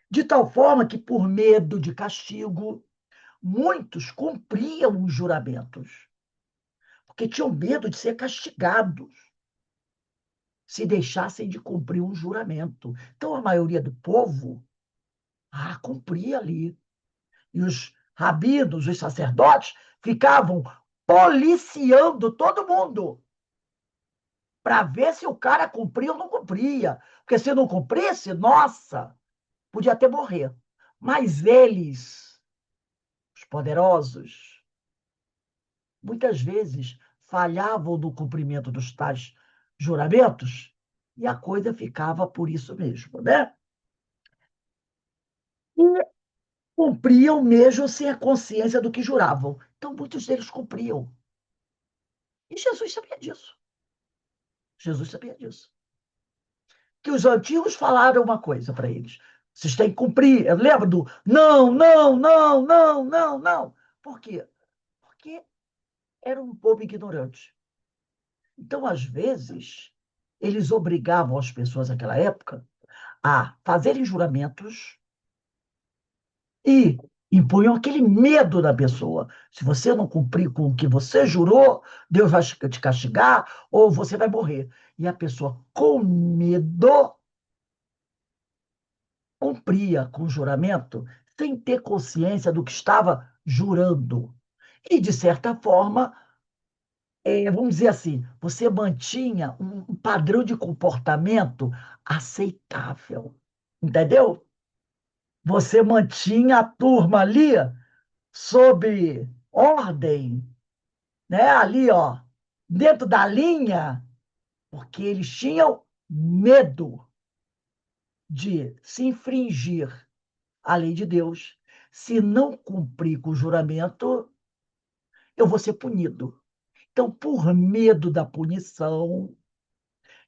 De tal forma que, por medo de castigo, muitos cumpriam os juramentos, porque tinham medo de ser castigados se deixassem de cumprir um juramento. Então, a maioria do povo cumpria ali. E os rabinos, os sacerdotes, ficavam policiando todo mundo para ver se o cara cumpria ou não cumpria. Porque se não cumprisse, nossa, podia até morrer. Mas eles, os poderosos, muitas vezes falhavam no cumprimento dos tais juramentos e a coisa ficava por isso mesmo, né? E cumpriam mesmo sem a consciência do que juravam. Então, muitos deles cumpriam. E Jesus sabia disso. Jesus sabia disso. Que os antigos falaram uma coisa para eles. Vocês têm que cumprir. Eu lembro do não, não, não, não, não, não. Por quê? Porque era um povo ignorante. Então, às vezes, eles obrigavam as pessoas naquela época a fazerem juramentos e impunham aquele medo da pessoa. Se você não cumprir com o que você jurou, Deus vai te castigar ou você vai morrer. E a pessoa, com medo, cumpria com o juramento sem ter consciência do que estava jurando. E, de certa forma, vamos dizer assim, você mantinha um padrão de comportamento aceitável. Entendeu? Você mantinha a turma ali sob ordem, né? Ali, ó, dentro da linha, porque eles tinham medo de se infringir a lei de Deus. Se não cumprir com o juramento, eu vou ser punido. Então, por medo da punição,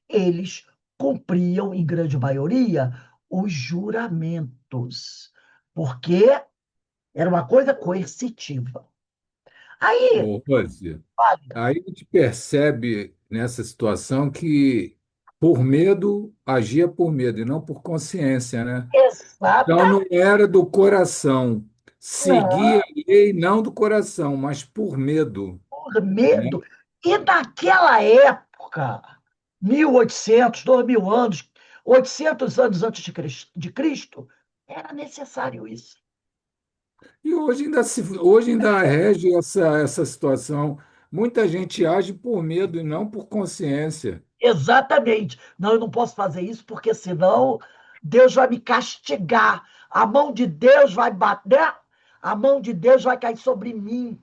eles cumpriam, em grande maioria, os juramentos, porque era uma coisa coercitiva. Aí, Ô, Rose, olha, aí a gente percebe nessa situação que por medo, agia por medo e não por consciência, né? Então exata, não era do coração. Seguia não, a lei não do coração, mas por medo, por né? medo. E naquela época, 1800, 2000 anos, 800 anos antes de Cristo, era necessário isso. E hoje ainda rege essa situação. Muita gente age por medo e não por consciência. Exatamente. Não, eu não posso fazer isso, porque senão Deus vai me castigar. A mão de Deus vai bater, a mão de Deus vai cair sobre mim.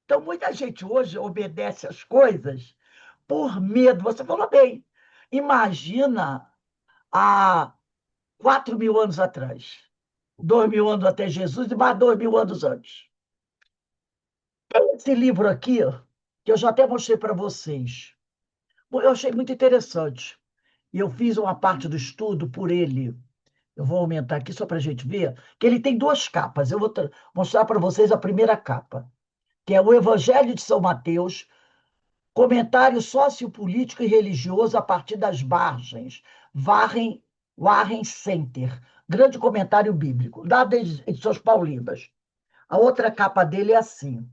Então, muita gente hoje obedece às coisas por medo. Você falou bem. Imagina há 4.000 anos atrás, 2.000 anos até Jesus e mais 2.000 anos antes. Tem esse livro aqui, que eu já até mostrei para vocês. Eu achei muito interessante. E eu fiz uma parte do estudo por ele. Eu vou aumentar aqui só para a gente ver, que ele tem duas capas. Eu vou mostrar para vocês a primeira capa, que é o Evangelho de São Mateus, comentário sociopolítico e religioso a partir das margens, Warren Center, grande comentário bíblico, da Edições Paulinas. A outra capa dele é assim.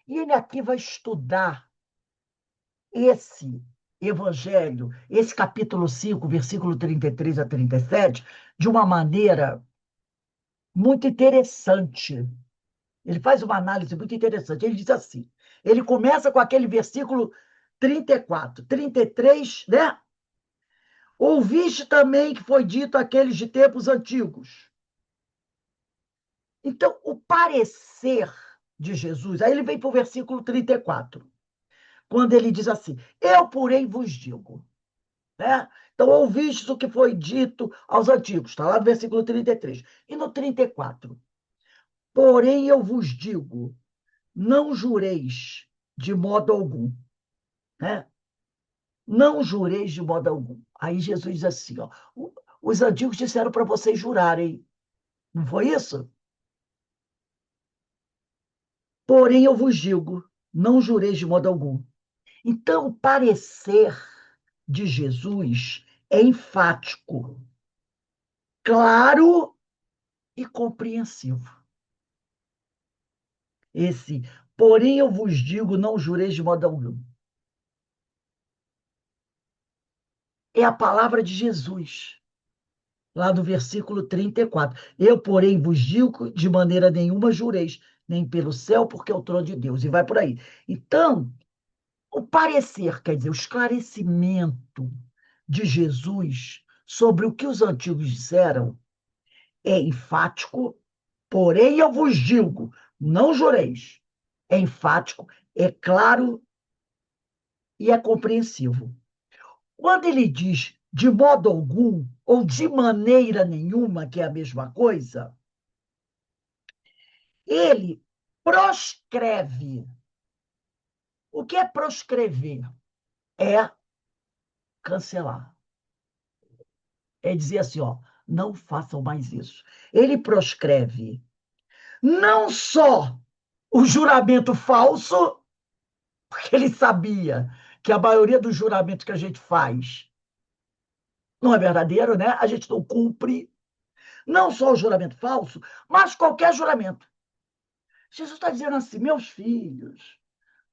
E ele aqui vai estudar esse evangelho, esse capítulo 5, versículo 33 a 37, de uma maneira muito interessante. Ele faz uma análise muito interessante. Ele diz assim: ele começa com aquele versículo 34, 33, né? Ouviste também que foi dito àqueles de tempos antigos. Então, o parecer de Jesus, aí ele vem para o versículo 34, quando ele diz assim: eu, porém, vos digo. Né? Então, ouvistes o que foi dito aos antigos, está lá no versículo 33. E no 34, porém eu vos digo, não jureis de modo algum. Né? Não jureis de modo algum. Aí Jesus diz assim, ó, os antigos disseram para vocês jurarem. Não foi isso? Porém eu vos digo, não jureis de modo algum. Então, o parecer de Jesus é enfático, claro e compreensivo. Esse, porém eu vos digo, não jureis de modo algum. É a palavra de Jesus, lá do versículo 34. Eu, porém, vos digo, de maneira nenhuma jureis, nem pelo céu, porque é o trono de Deus. E vai por aí. Então, o parecer, quer dizer, o esclarecimento de Jesus sobre o que os antigos disseram é enfático, porém eu vos digo, não jureis. É enfático, é claro e é compreensivo. Quando ele diz de modo algum ou de maneira nenhuma, que é a mesma coisa, ele proscreve. O que é proscrever? É cancelar. É dizer assim, ó, Não façam mais isso. Ele proscreve não só o juramento falso, porque ele sabia que a maioria dos juramentos que a gente faz não é verdadeiro, né? A gente não cumpre. Não só o juramento falso, mas qualquer juramento. Jesus está dizendo assim, meus filhos,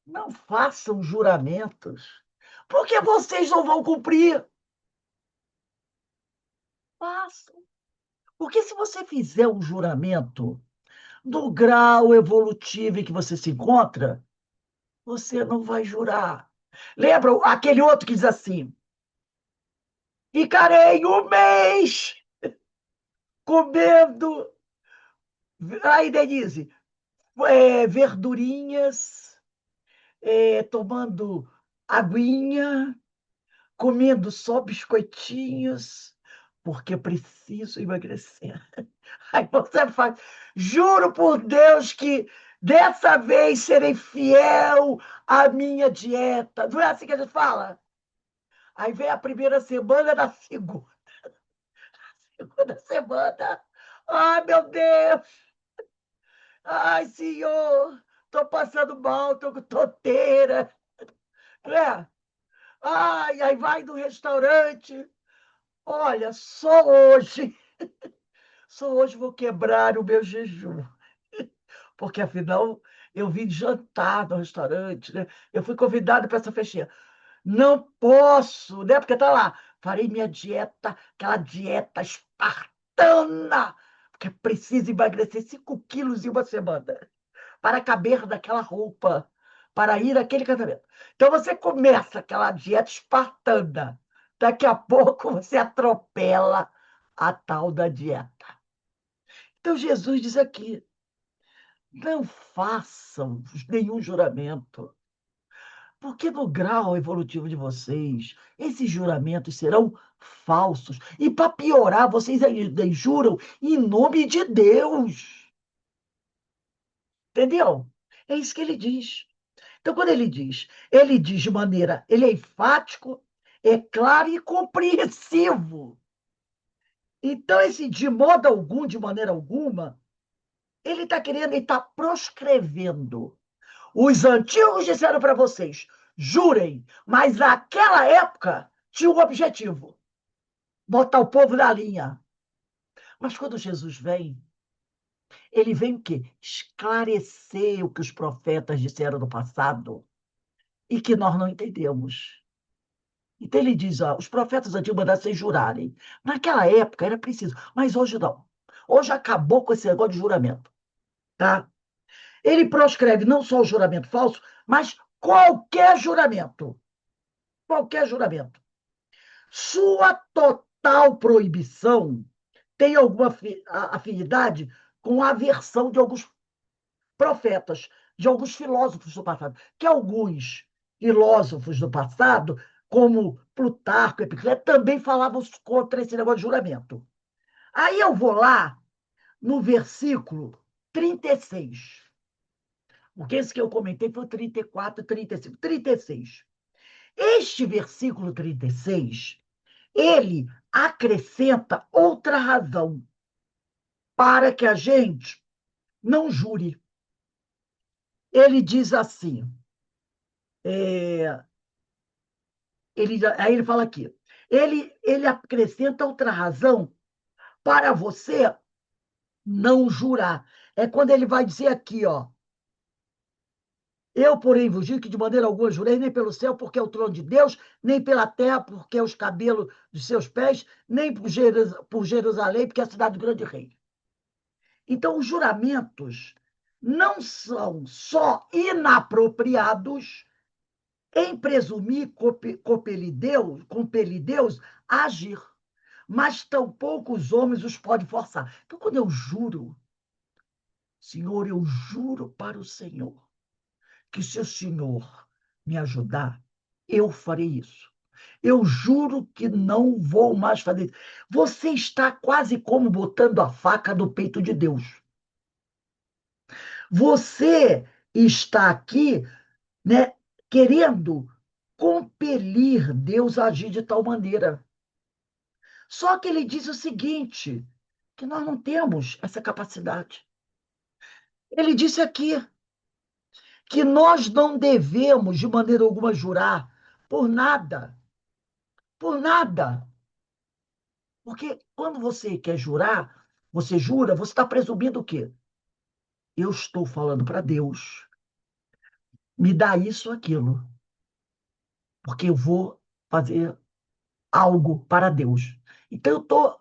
não façam juramentos, porque vocês não vão cumprir. Façam. Porque se você fizer um juramento do grau evolutivo em que você se encontra, você não vai jurar. Lembra aquele outro que diz assim: ficarei um mês comendo. Aí, Denise, verdurinhas, tomando aguinha, comendo só biscoitinhos, porque preciso emagrecer. Aí você faz, juro por Deus que dessa vez serei fiel à minha dieta. Não é assim que a gente fala? Aí vem a primeira semana da segunda semana. Ai, meu Deus! Ai, senhor! Tô passando mal, tô com tonteira. Né? Ai, aí vai no restaurante. Olha, só hoje vou quebrar o meu jejum. Porque, afinal, eu vim jantar no restaurante, né? Eu fui convidada para essa festinha. Não posso, né? Porque tá lá, farei minha dieta, aquela dieta espartana, porque é preciso emagrecer 5 quilos em uma semana para caber naquela roupa, para ir àquele casamento. Então você começa aquela dieta espartana, daqui a pouco você atropela a tal da dieta. Então Jesus diz aqui, não façam nenhum juramento, porque no grau evolutivo de vocês, esses juramentos serão falsos. E para piorar, vocês ainda juram em nome de Deus. Entendeu? É isso que ele diz. Então, quando ele diz de maneira, ele é enfático, é claro e compreensivo. Então, esse de modo algum, de maneira alguma, ele está querendo, ele está proscrevendo. Os antigos disseram para vocês, jurem, mas naquela época tinha um objetivo, botar o povo na linha. Mas quando Jesus vem, ele vem o quê? Esclarecer o que os profetas disseram no passado e que nós não entendemos. Então ele diz, ó, os profetas antigos mandaram vocês jurarem. Naquela época era preciso, mas hoje não. Hoje acabou com esse negócio de juramento, tá? Ele proscreve não só o juramento falso, mas qualquer juramento. Qualquer juramento. Sua total proibição tem alguma afinidade com a aversão de alguns profetas, de alguns filósofos do passado, que alguns filósofos do passado, como Plutarco, Epicteto, também falavam contra esse negócio de juramento. Aí eu vou lá no versículo 36. Porque esse que eu comentei foi o 34, 35, 36. Este versículo 36, ele acrescenta outra razão para que a gente não jure. Ele diz assim, aí ele fala aqui, ele acrescenta outra razão para você não jurar. É quando ele vai dizer aqui, ó, eu, porém, vos digo que de maneira alguma jurei nem pelo céu, porque é o trono de Deus, nem pela terra, porque é os cabelos dos seus pés, nem por Jerusalém, porque é a cidade do grande rei. Então, os juramentos não são só inapropriados em presumir compelir Deus a agir, mas tampouco os homens os podem forçar. Então, quando eu juro, Senhor, eu juro para o Senhor, que se o Senhor me ajudar, eu farei isso. Eu juro que não vou mais fazer isso. Você está quase como botando a faca no peito de Deus. Você está aqui, né, querendo compelir Deus a agir de tal maneira. Só que ele diz o seguinte, que nós não temos essa capacidade. Ele disse aqui que nós não devemos, de maneira alguma, jurar por nada. Por nada. Porque quando você quer jurar, você jura, você está presumindo o quê? Eu estou falando para Deus, me dá isso ou aquilo, porque eu vou fazer algo para Deus. Então, eu estou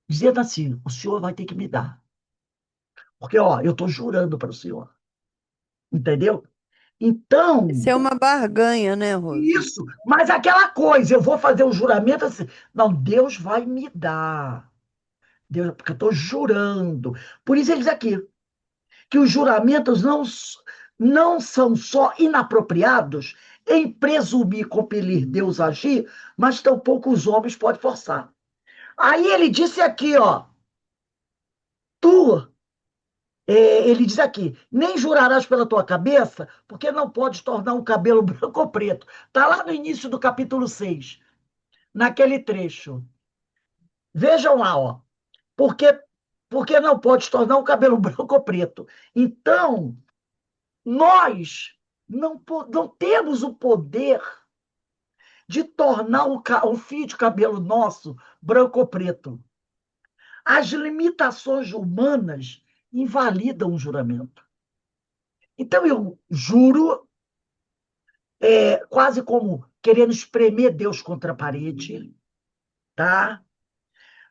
dizendo assim, o Senhor vai ter que me dar. Porque, ó, eu estou jurando para o Senhor. Entendeu? Isso Então, é uma barganha, né, Rose? isso. Mas aquela coisa, eu vou fazer um juramento assim. Não, Deus vai me dar. Deus, porque eu estou jurando. Por isso ele diz aqui que os juramentos não são só inapropriados em presumir, compelir Deus a agir, mas tampouco os homens podem forçar. Aí ele disse aqui, ó, tu, ele diz aqui, nem jurarás pela tua cabeça, porque não podes tornar um cabelo branco ou preto. Está lá no início do capítulo 6, naquele trecho. Vejam lá, ó, porque, porque não podes tornar um cabelo branco ou preto. Então, nós não temos o poder de tornar o fio de cabelo nosso branco ou preto. As limitações humanas invalidam o juramento. Então, eu juro, quase como querendo espremer Deus contra a parede, tá?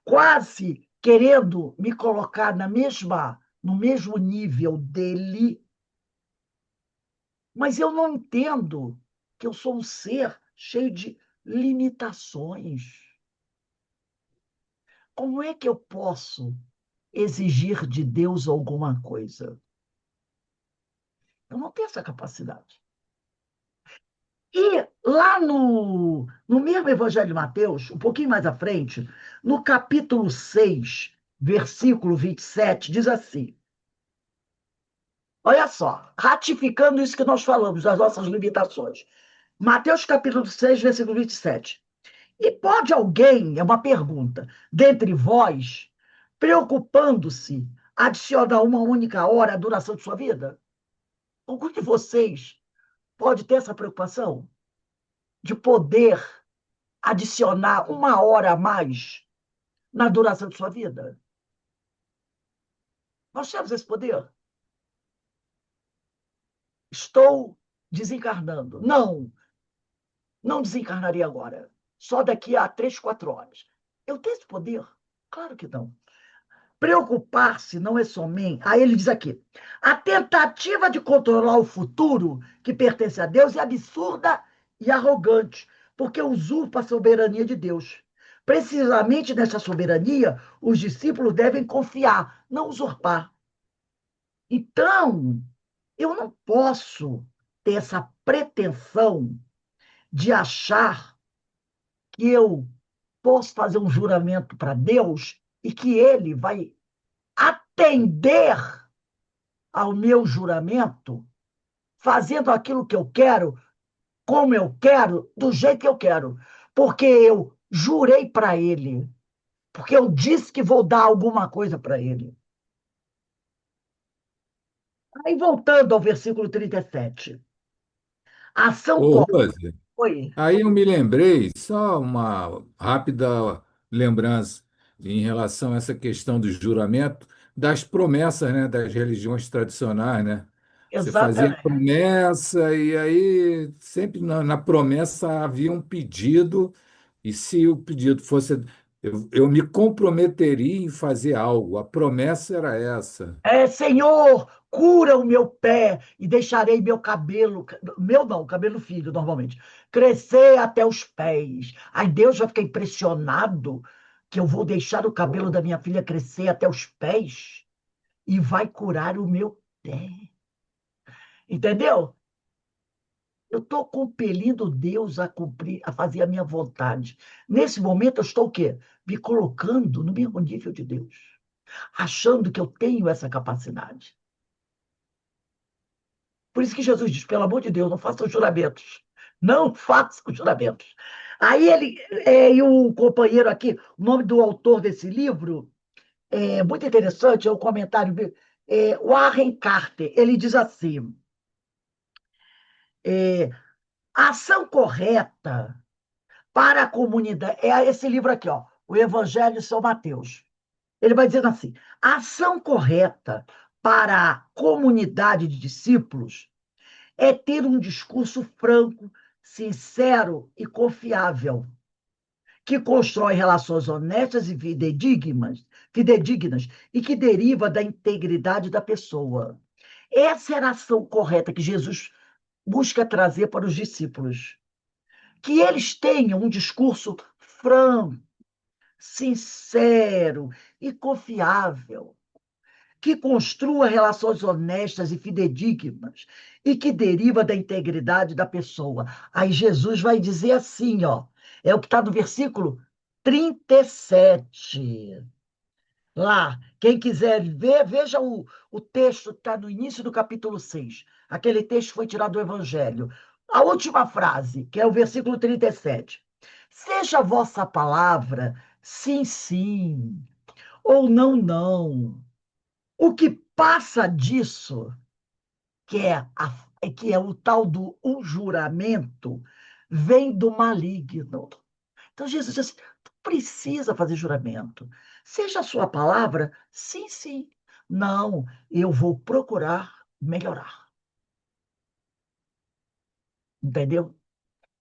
Quase querendo me colocar no mesmo nível dele, mas eu não entendo que eu sou um ser cheio de limitações. Como é que eu posso exigir de Deus alguma coisa? Eu não tenho essa capacidade. E lá no mesmo Evangelho de Mateus, um pouquinho mais à frente, no capítulo 6, versículo 27, diz assim: olha só, ratificando isso que nós falamos, das nossas limitações. Mateus capítulo 6, versículo 27. E pode alguém, é uma pergunta, dentre vós, preocupando-se, adicionar uma única hora à duração de sua vida? Algum de vocês pode ter essa preocupação de poder adicionar uma hora a mais na duração de sua vida? Nós temos esse poder? Estou desencarnando. Não, não desencarnaria agora. Só daqui a 3, 4 horas. Eu tenho esse poder? Claro que não. Preocupar-se não é somente. Aí ele diz aqui: a tentativa de controlar o futuro que pertence a Deus é absurda e arrogante, porque usurpa a soberania de Deus. Precisamente nessa soberania, os discípulos devem confiar, não usurpar. Então, eu não posso ter essa pretensão de achar que eu posso fazer um juramento para Deus e que ele vai atender ao meu juramento, fazendo aquilo que eu quero, como eu quero, do jeito que eu quero. Porque eu jurei para ele, porque eu disse que vou dar alguma coisa para ele. Aí, voltando ao versículo 37. A ação Ô, corpórea. Rose, Oi, aí eu me lembrei, só uma rápida lembrança em relação a essa questão do juramento, das promessas, né, das religiões tradicionais, né? Você fazia exatamente. promessa e aí sempre na promessa havia um pedido e se o pedido fosse, eu me comprometeria em fazer algo, a promessa era essa. Senhor, cura o meu pé e deixarei meu cabelo, meu não, cabelo filho, normalmente, crescer até os pés. Aí Deus vai ficar impressionado que eu vou deixar o cabelo da minha filha crescer até os pés e vai curar o meu pé. Entendeu? Eu estou compelindo Deus a cumprir, a fazer a minha vontade. Nesse momento, eu estou o quê? Me colocando no mesmo nível de Deus, achando que eu tenho essa capacidade. Por isso que Jesus diz, pelo amor de Deus, não façam juramentos. Não façam juramentos. Aí e o companheiro aqui, o nome do autor desse livro é muito interessante, é o comentário Warren Carter. Ele diz assim: é, a ação correta para a comunidade. É esse livro aqui, ó, O Evangelho de São Mateus. Ele vai dizendo assim: a ação correta para a comunidade de discípulos é ter um discurso franco, sincero e confiável, que constrói relações honestas e fidedignas e que deriva da integridade da pessoa. Essa era a ação correta que Jesus busca trazer para os discípulos. Que eles tenham um discurso franco, sincero e confiável, que construa relações honestas e fidedignas e que deriva da integridade da pessoa. Aí Jesus vai dizer assim, ó, é o que está no versículo 37. Lá, quem quiser ver, veja o texto que está no início do capítulo 6. Aquele texto foi tirado do Evangelho. A última frase, que é o versículo 37. Seja a vossa palavra sim, sim, ou não, não. O que passa disso, que é o tal do juramento, vem do maligno. Então Jesus diz assim, não precisa fazer juramento. Seja a sua palavra, sim, sim. Não, eu vou procurar melhorar. Entendeu?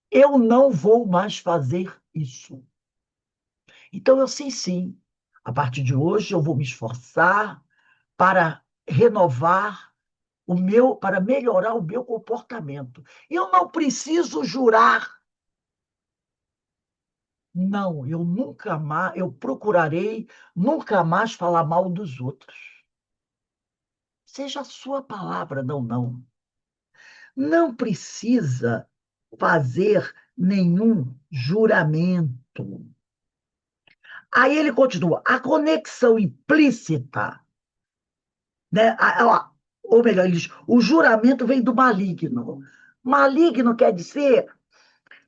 Eu não vou mais fazer isso. Então, eu sim, sim. A partir de hoje, eu vou me esforçar para renovar para melhorar o meu comportamento. Eu não preciso jurar. Não, eu nunca mais, eu procurarei nunca mais falar mal dos outros. Seja a sua palavra, não, não. Não precisa fazer nenhum juramento. Aí ele continua, a conexão implícita, né? Ou melhor, ele diz, o juramento vem do maligno. Maligno quer dizer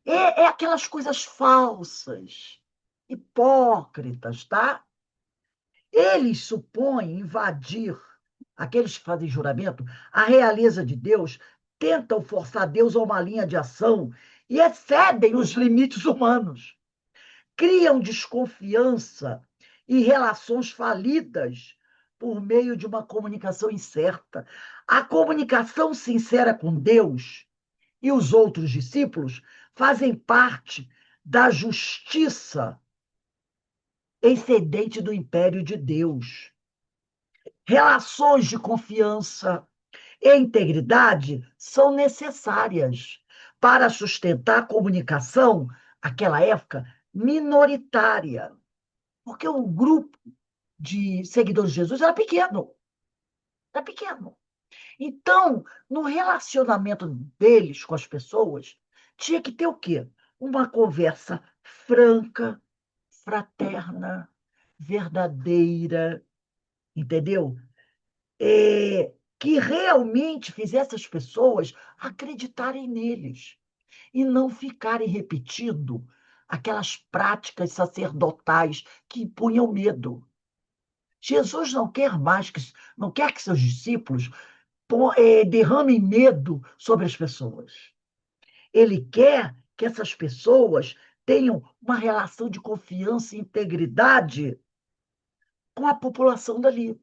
é aquelas coisas falsas, hipócritas, tá? Eles supõem invadir, aqueles que fazem juramento, a realeza de Deus, tentam forçar Deus a uma linha de ação e excedem os limites humanos. Criam desconfiança e relações falidas por meio de uma comunicação incerta. A comunicação sincera com Deus e os outros discípulos fazem parte da justiça excedente do império de Deus. Relações de confiança e integridade são necessárias para sustentar a comunicação, naquela época, minoritária, porque o grupo de seguidores de Jesus era pequeno, era pequeno. Então, no relacionamento deles com as pessoas, tinha que ter o quê? Uma conversa franca, fraterna, verdadeira, entendeu? Que realmente fizesse as pessoas acreditarem neles e não ficarem repetindo aquelas práticas sacerdotais que impunham medo. Jesus não quer que seus discípulos derramem medo sobre as pessoas. Ele quer que essas pessoas tenham uma relação de confiança e integridade com a população dali,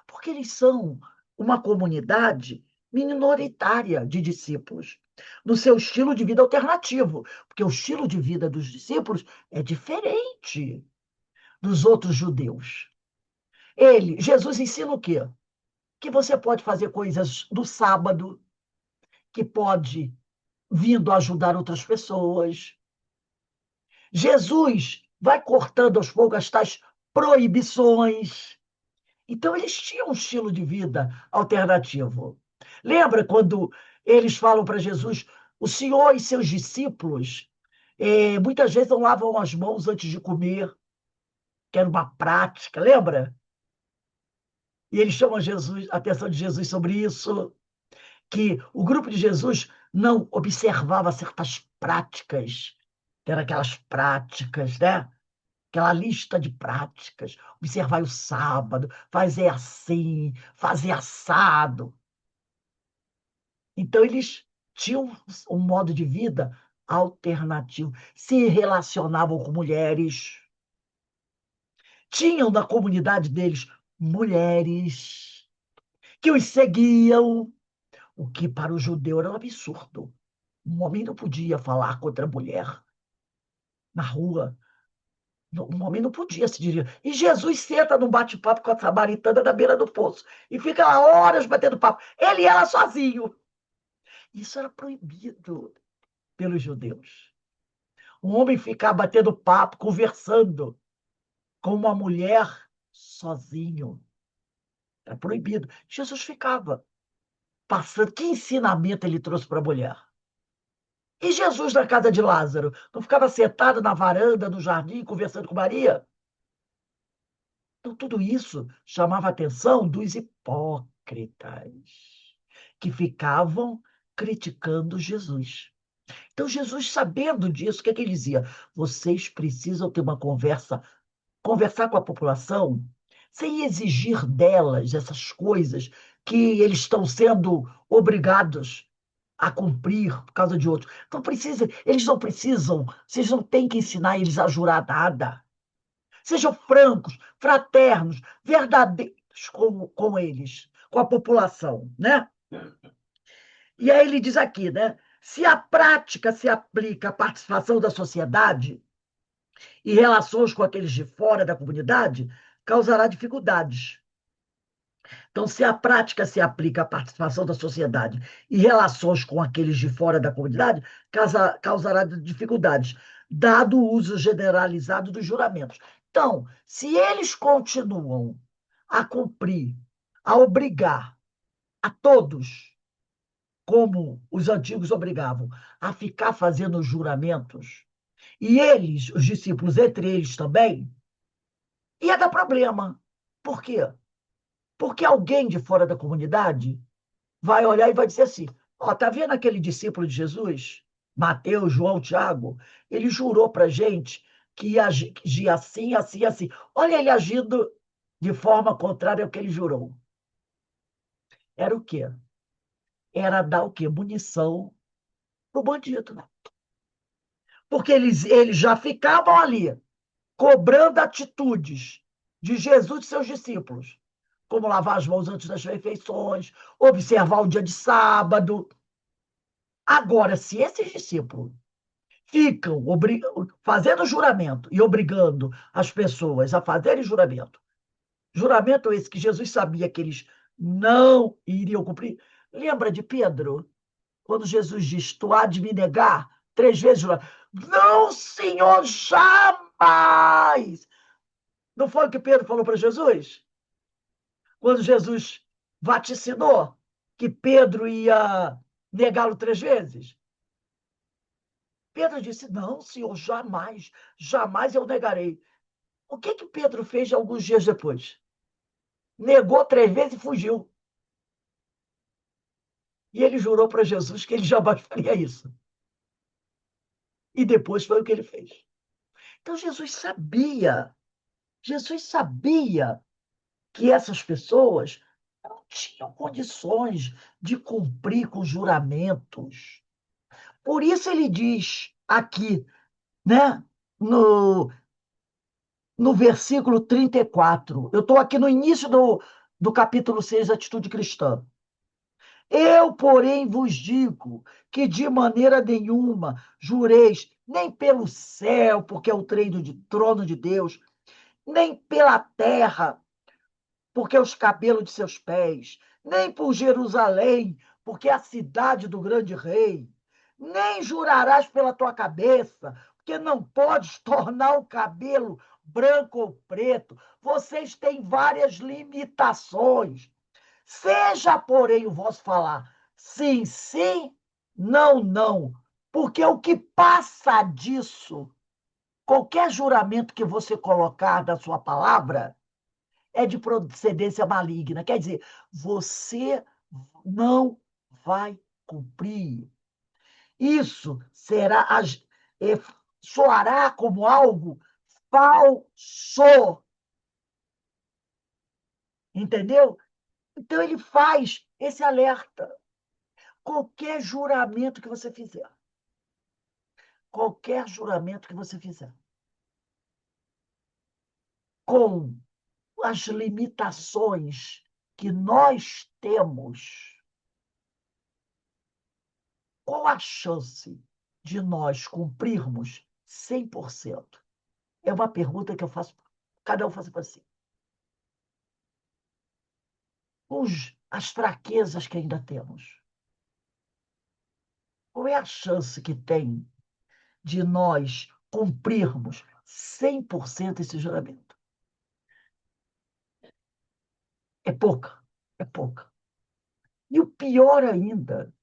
porque eles são uma comunidade minoritária de discípulos, no seu estilo de vida alternativo, porque o estilo de vida dos discípulos é diferente dos outros judeus. Jesus ensina o quê? Que você pode fazer coisas no sábado, que pode vindo ajudar outras pessoas. Jesus vai cortando aos poucos as tais proibições. Então, eles tinham um estilo de vida alternativo. Lembra quando eles falam para Jesus, o Senhor e seus discípulos muitas vezes não lavam as mãos antes de comer, que era uma prática, lembra? E eles chamam a atenção de Jesus sobre isso, que o grupo de Jesus não observava certas práticas Ter aquelas práticas, né? Aquela lista de práticas, observar o sábado, fazer assim, fazer assado. Então, eles tinham um modo de vida alternativo, se relacionavam com mulheres, tinham na comunidade deles mulheres que os seguiam, o que para o judeu era um absurdo. Um homem não podia falar contra a mulher na rua. Um homem não podia se dirigir. E Jesus senta num bate-papo com a samaritana na beira do poço e fica lá horas batendo papo. Ele e ela sozinho. Isso era proibido pelos judeus. Um homem ficar batendo papo, conversando com uma mulher sozinho. Era proibido. Jesus ficava passando. Que ensinamento ele trouxe para a mulher? E Jesus na casa de Lázaro? Não ficava sentado na varanda, no jardim, conversando com Maria? Então, tudo isso chamava a atenção dos hipócritas, que ficavam criticando Jesus. Então, Jesus, sabendo disso, o que é que ele dizia? Vocês precisam ter uma conversar com a população, sem exigir delas essas coisas que eles estão sendo obrigados a cumprir por causa de outros. Então, eles não precisam, vocês não têm que ensinar eles a jurar nada. Sejam francos, fraternos, verdadeiros com eles, com a população, né? E aí ele diz aqui, né? Se a prática se aplica à participação da sociedade e relações com aqueles de fora da comunidade, causará dificuldades. Então, se a prática se aplica à participação da sociedade e relações com aqueles de fora da comunidade, causará dificuldades, dado o uso generalizado dos juramentos. Então, se eles continuam a cumprir, a obrigar a todos, como os antigos obrigavam, a ficar fazendo juramentos, e eles, os discípulos, entre eles também, ia dar problema. Por quê? Porque alguém de fora da comunidade vai olhar e vai dizer assim: ó, tá vendo aquele discípulo de Jesus? Mateus, João, Tiago? Ele jurou para gente que ia agir assim, assim, assim. Olha ele agindo de forma contrária ao que ele jurou. Era o quê? Era dar o quê? Munição pro bandido, né? Porque eles já ficavam ali, cobrando atitudes de Jesus e seus discípulos, como lavar as mãos antes das refeições, observar o dia de sábado. Agora, se esses discípulos ficam fazendo juramento e obrigando as pessoas a fazerem juramento, juramento esse que Jesus sabia que eles não iriam cumprir. Lembra de Pedro? Quando Jesus diz: tu há de me negar 3 vezes, jurar. Não, Senhor, jamais! Não foi o que Pedro falou para Jesus? Quando Jesus vaticinou que Pedro ia negá-lo 3 vezes? Pedro disse: não, Senhor, jamais, jamais eu negarei. O que Pedro fez alguns dias depois? Negou 3 vezes e fugiu. E ele jurou para Jesus que ele jamais faria isso. E depois foi o que ele fez. Então Jesus sabia que essas pessoas não tinham condições de cumprir com juramentos. Por isso ele diz aqui, né, no versículo 34. Eu estou aqui no início do capítulo 6, Atitude Cristã. Eu, porém, vos digo que de maneira nenhuma jureis nem pelo céu, porque é o trono de Deus, nem pela terra, porque é os cabelos de seus pés, nem por Jerusalém, porque é a cidade do grande rei, nem jurarás pela tua cabeça, porque não podes tornar o cabelo branco ou preto. Vocês têm várias limitações. Seja, porém, o vosso falar sim, sim, não, não, porque o que passa disso, qualquer juramento que você colocar na sua palavra, é de procedência maligna. Quer dizer, você não vai cumprir. Isso será soará como algo falso. Entendeu? Então, ele faz esse alerta. Qualquer juramento que você fizer, qualquer juramento que você fizer, com as limitações que nós temos, qual a chance de nós cumprirmos 100%? É uma pergunta que eu faço, cada um faz para si. Com as fraquezas que ainda temos, qual é a chance que tem de nós cumprirmos 100% esse juramento? É pouca, é pouca. E o pior ainda,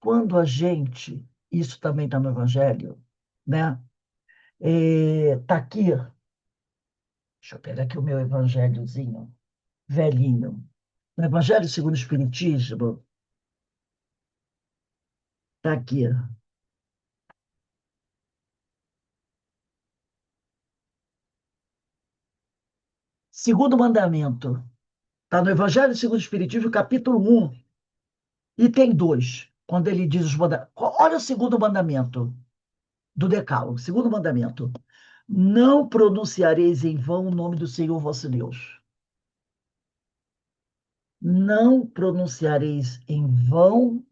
quando a gente, isso também está no Evangelho, né? Está aqui, deixa eu pegar aqui o meu evangelhozinho, velhinho. No Evangelho segundo o Espiritismo, está aqui. Segundo mandamento. Está no Evangelho segundo o Espiritismo, capítulo 1, item 2, quando ele diz os mandamentos. Olha o segundo mandamento do Decálogo. Segundo mandamento. Não pronunciareis em vão o nome do Senhor vosso Deus. Não pronunciareis em vão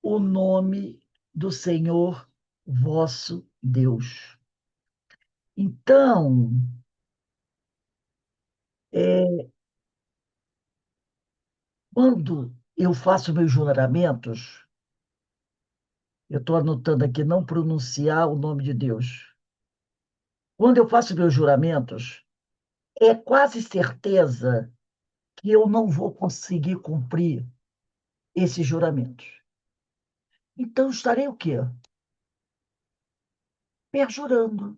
o nome do Senhor vosso Deus. Então, quando eu faço meus juramentos, eu estou anotando aqui, não pronunciar o nome de Deus. Quando eu faço meus juramentos, é quase certeza que eu não vou conseguir cumprir esses juramentos. Então, estarei o quê? Perjurando.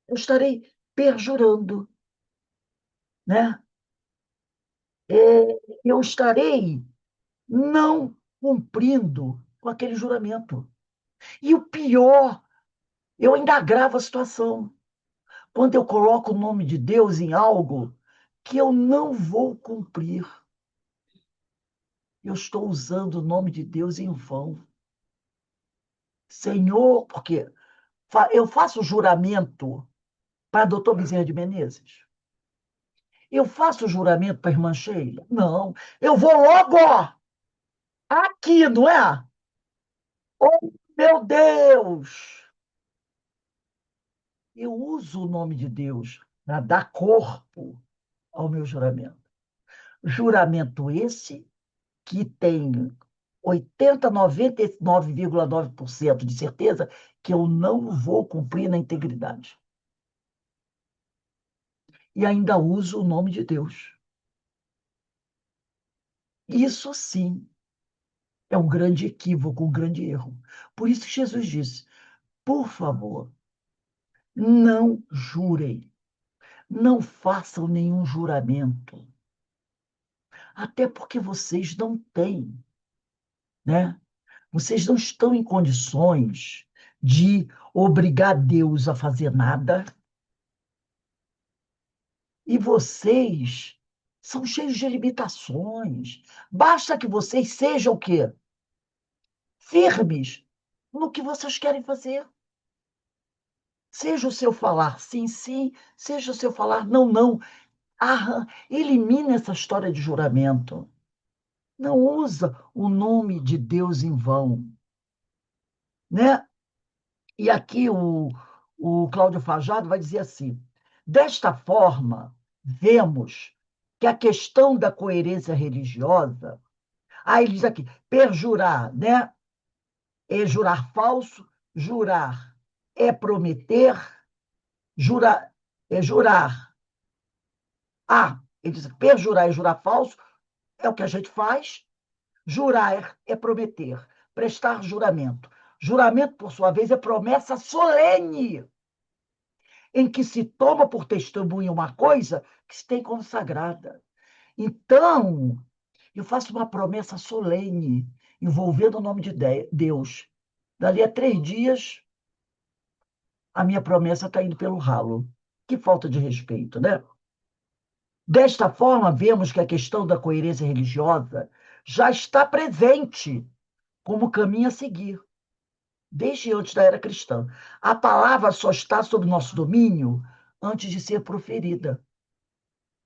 Eu estarei perjurando, né? Eu estarei não cumprindo com aquele juramento. E o pior, eu ainda agravo a situação. Quando eu coloco o nome de Deus em algo que eu não vou cumprir, eu estou usando o nome de Deus em vão. Senhor, porque eu faço juramento para doutor Bezerra de Menezes. Eu faço juramento para a irmã Sheila? Não. Eu vou logo, ó, aqui, não é? Oh, meu Deus! Eu uso o nome de Deus para dar corpo ao meu juramento. Juramento esse que tem 80, 99,9% de certeza que eu não vou cumprir na integridade. E ainda uso o nome de Deus. Isso sim é um grande equívoco, um grande erro. Por isso que Jesus disse, por favor, não jurem, não façam nenhum juramento, até porque vocês não têm, né? Vocês não estão em condições de obrigar Deus a fazer nada. E vocês são cheios de limitações. Basta que vocês sejam o quê? Firmes no que vocês querem fazer. Seja o seu falar sim, sim, seja o seu falar não, não. Elimine essa história de juramento. Não usa o nome de Deus em vão, né? E aqui o Cláudio Fajardo vai dizer assim: desta forma, vemos que a questão da coerência religiosa, ele diz aqui, perjurar, né? É jurar falso, jurar é prometer, jurar é jurar. Ele diz perjurar e jurar falso é o que a gente faz, jurar é prometer, prestar juramento. Juramento, por sua vez, é promessa solene, em que se toma por testemunha uma coisa que se tem consagrada. Então, eu faço uma promessa solene, envolvendo o nome de Deus. Dali a 3 dias, a minha promessa está indo pelo ralo. Que falta de respeito, né? Desta forma, vemos que a questão da coerência religiosa já está presente como caminho a seguir, desde antes da era cristã. A palavra só está sob nosso domínio antes de ser proferida.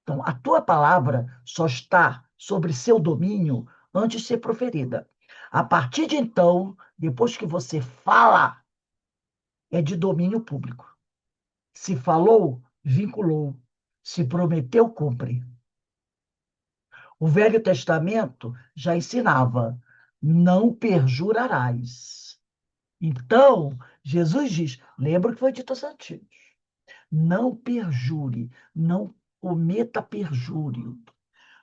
Então, a tua palavra só está sobre seu domínio antes de ser proferida. A partir de então, depois que você fala, é de domínio público. Se falou, vinculou. Se prometeu, cumpre. O Velho Testamento já ensinava: não perjurarás. Então, Jesus diz, lembra que foi dito aos antigos, não perjure, não cometa perjúrio,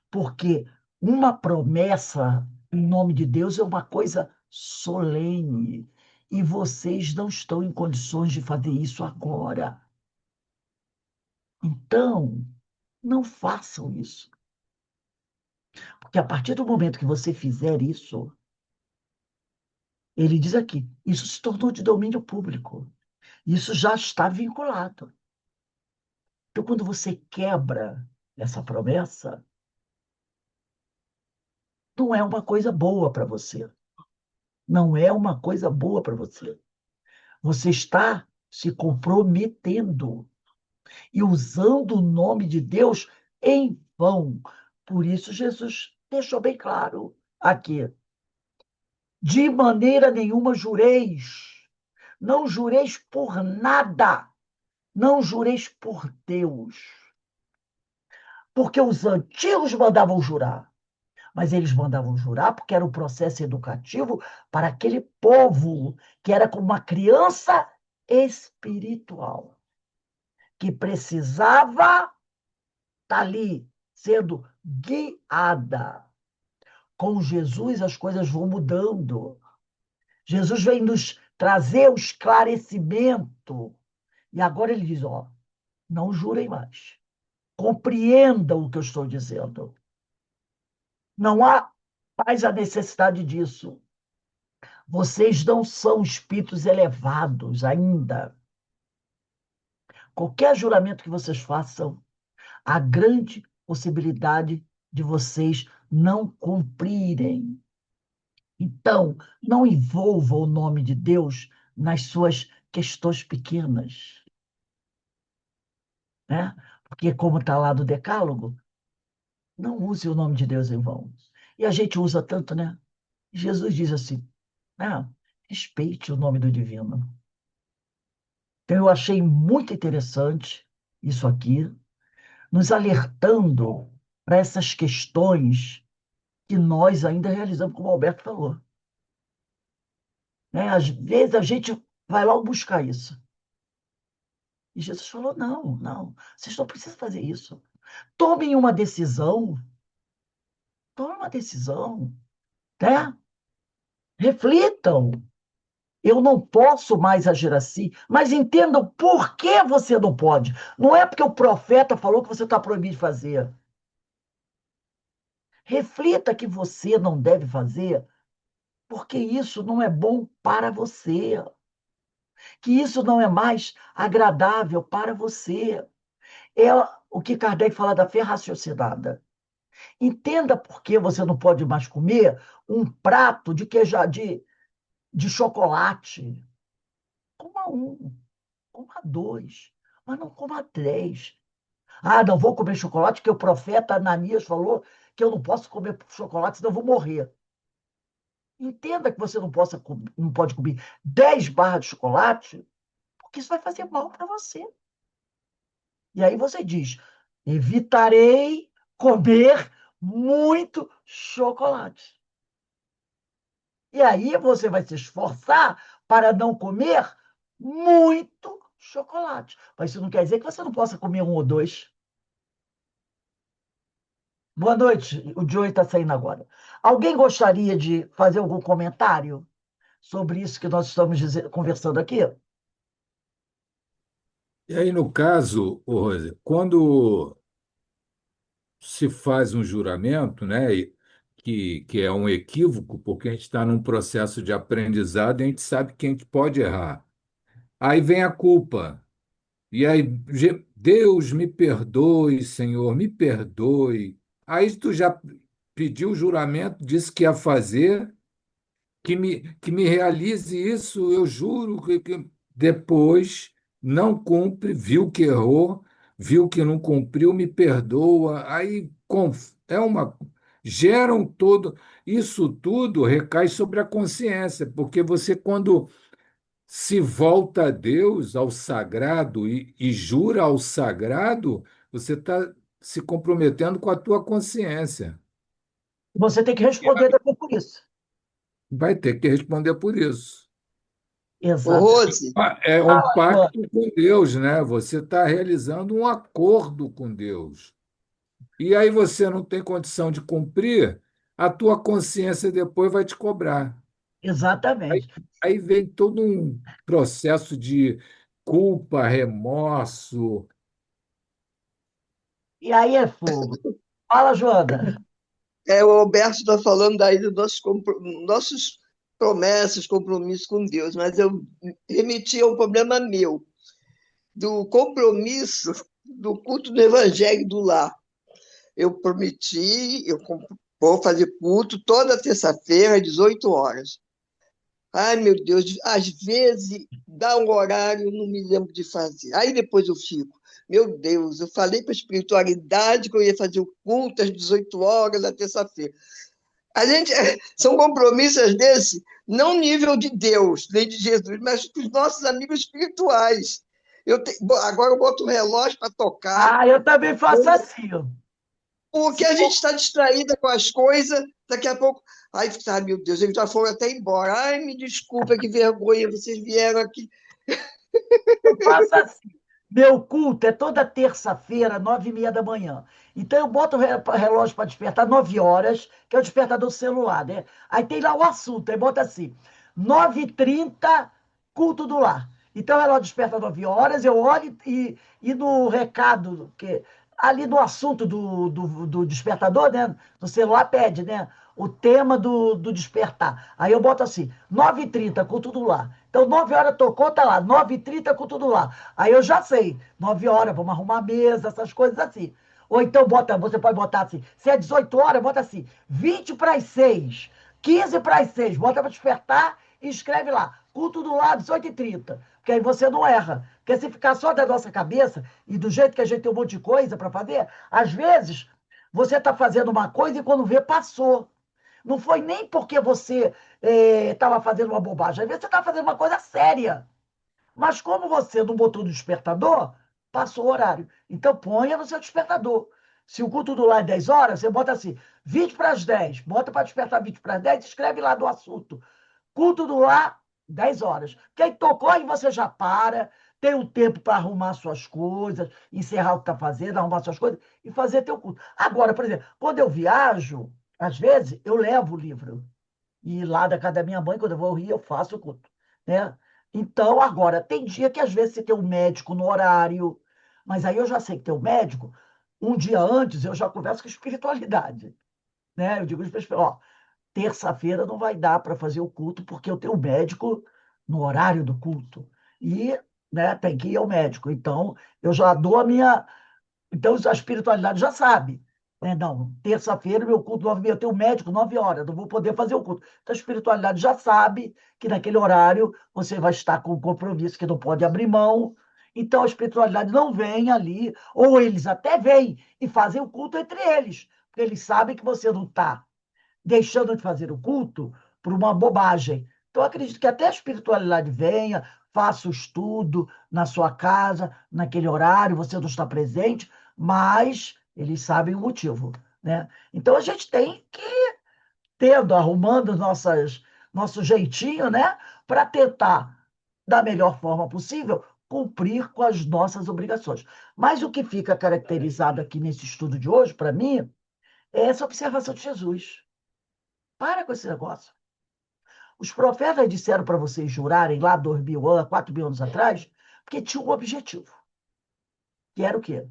porque uma promessa em nome de Deus é uma coisa solene, e vocês não estão em condições de fazer isso agora. Então, não façam isso, porque a partir do momento que você fizer isso, ele diz aqui, isso se tornou de domínio público. Isso já está vinculado. Então, quando você quebra essa promessa, não é uma coisa boa para você. Não é uma coisa boa para você. Você está se comprometendo e usando o nome de Deus em vão. Por isso, Jesus deixou bem claro aqui: de maneira nenhuma jureis. Não jureis por nada. Não jureis por Deus. Porque os antigos mandavam jurar. Mas eles mandavam jurar porque era um processo educativo para aquele povo que era como uma criança espiritual, que precisava estar ali sendo guiada. Com Jesus as coisas vão mudando. Jesus vem nos trazer o esclarecimento. E agora ele diz, ó, não jurem mais. Compreendam o que eu estou dizendo. Não há mais a necessidade disso. Vocês não são espíritos elevados ainda. Qualquer juramento que vocês façam, há grande possibilidade de vocês não cumprirem. Então, não envolva o nome de Deus nas suas questões pequenas, né? Porque, como está lá no Decálogo, não use o nome de Deus em vão. E a gente usa tanto, né? Jesus diz assim, respeite o nome do divino. Então, eu achei muito interessante isso aqui, nos alertando para essas questões que nós ainda realizamos, como o Alberto falou. Né? Às vezes a gente vai lá buscar isso. E Jesus falou: não, não, vocês não precisam fazer isso. Tomem uma decisão. Tomem uma decisão. Né? Reflitam. Eu não posso mais agir assim, mas entendam por que você não pode. Não é porque o profeta falou que você está proibido de fazer. Reflita que você não deve fazer, porque isso não é bom para você, que isso não é mais agradável para você. É o que Kardec fala da fé raciocinada. Entenda por que você não pode mais comer um prato de chocolate. Coma um, coma dois, mas não coma 3. Ah, não vou comer chocolate, porque o profeta Ananias falou que eu não posso comer chocolate, senão eu vou morrer. Entenda que você não pode comer 10 barras de chocolate, porque isso vai fazer mal para você. E aí você diz: evitarei comer muito chocolate. E aí você vai se esforçar para não comer muito chocolate. Mas isso não quer dizer que você não possa comer um ou dois. Boa noite, o Joey está saindo agora. Alguém gostaria de fazer algum comentário sobre isso que nós estamos conversando aqui? E aí, no caso, ô Rose, quando se faz um juramento, né, que é um equívoco, porque a gente está num processo de aprendizado e a gente sabe que a gente pode errar. Aí vem a culpa. E aí, Deus me perdoe, Senhor, me perdoe. Aí tu já pediu o juramento, disse que ia fazer, que me realize isso, eu juro que depois não cumpre, viu que errou, viu que não cumpriu, me perdoa. Aí é uma geram todo isso tudo recai sobre a consciência, porque você quando se volta a Deus, ao sagrado e jura ao sagrado, você está se comprometendo com a tua consciência. Você tem que responder depois por isso. Vai ter que responder por isso. Ô, Exato. Rose, É um Fala, Joana. pacto com Deus, né? Você está realizando um acordo com Deus. E aí você não tem condição de cumprir, a tua consciência depois vai te cobrar. Aí, Exatamente. aí vem todo um processo de culpa, remorso. E aí é fogo. Fala, Joana. o Alberto está falando daí dos nossos promessas, compromissos com Deus, mas eu remeti a um problema meu, do compromisso do culto do Evangelho do Lar. Eu prometi, vou fazer culto toda terça-feira, às 18 horas. Ai, meu Deus, às vezes dá um horário, eu não me lembro de fazer. Aí depois eu fico, meu Deus, eu falei para a espiritualidade que eu ia fazer o culto às 18 horas da terça-feira. A gente, são compromissos desse, não nível de Deus, nem de Jesus, mas com os nossos amigos espirituais. Agora eu boto o relógio para tocar, Ah, eu também faço assim, ó. porque a gente está distraída com as coisas, daqui a pouco. Ai, meu Deus, eles já foram até embora. Ai, me desculpa, que vergonha, vocês vieram aqui. Eu faço assim. Meu culto é toda terça-feira, 9h30 da manhã. Então eu boto o relógio para despertar 9 horas, que é o despertador celular, né? Aí tem lá o assunto, aí bota assim, 9h30, culto do lar. Então o relógio desperta 9 horas, eu olho e no recado, que ali no assunto do despertador, né? Do celular pede, né? O tema do despertar. Aí eu boto assim, 9h30, culto do lar. Então, 9 horas tocou, tá lá, 9h30 com tudo lá. Aí eu já sei, 9 horas, vamos arrumar a mesa, essas coisas assim. Ou então você pode botar assim, se é 18 horas, bota assim, 20 para as 6, 15 para as 6, bota para despertar e escreve lá, culto do lado, 18h30. Porque aí você não erra. Porque se ficar só da nossa cabeça e do jeito que a gente tem um monte de coisa para fazer, às vezes você está fazendo uma coisa e quando vê, passou. Não foi nem porque você estava fazendo uma bobagem. Às vezes você estava fazendo uma coisa séria. Mas como você não botou no despertador, passou o horário. Então ponha no seu despertador. Se o culto do lar é 10 horas, você bota assim, 20 para as 10. Bota para despertar 20 para as 10 e escreve lá do assunto. Culto do lar, 10 horas. Quem tocou, aí você já para, tem um tempo para arrumar suas coisas, encerrar o que está fazendo, arrumar suas coisas e fazer teu culto. Agora, por exemplo, quando eu viajo, às vezes eu levo o livro. E lá da casa da minha mãe, quando eu vou ao Rio, eu faço o culto, né? Então, agora, tem dia que às vezes você tem um médico no horário, mas aí eu já sei que tem um médico, um dia antes eu já converso com espiritualidade, né? Eu digo para as ó, terça-feira não vai dar para fazer o culto porque eu tenho um médico no horário do culto. E, né, tem que ir ao médico. Então, eu já dou a minha. Então, a espiritualidade já sabe. Né? Não, terça-feira, meu culto, 9h30, eu tenho um médico, 9 horas, não vou poder fazer o culto. Então, a espiritualidade já sabe que naquele horário você vai estar com um compromisso que não pode abrir mão. Então, a espiritualidade não vem ali, ou eles até vêm e fazem o culto entre eles, porque eles sabem que você não está deixando de fazer o culto por uma bobagem. Então, eu acredito que até a espiritualidade venha, faça o estudo na sua casa, naquele horário, você não está presente, mas eles sabem o motivo, né? Então, a gente tem que arrumando nosso jeitinho, né? Para tentar, da melhor forma possível, cumprir com as nossas obrigações. Mas o que fica caracterizado aqui nesse estudo de hoje, para mim, é essa observação de Jesus. Para com esse negócio. Os profetas disseram para vocês jurarem lá 2.000 anos, 4.000 anos atrás, porque tinha um objetivo, que era o quê?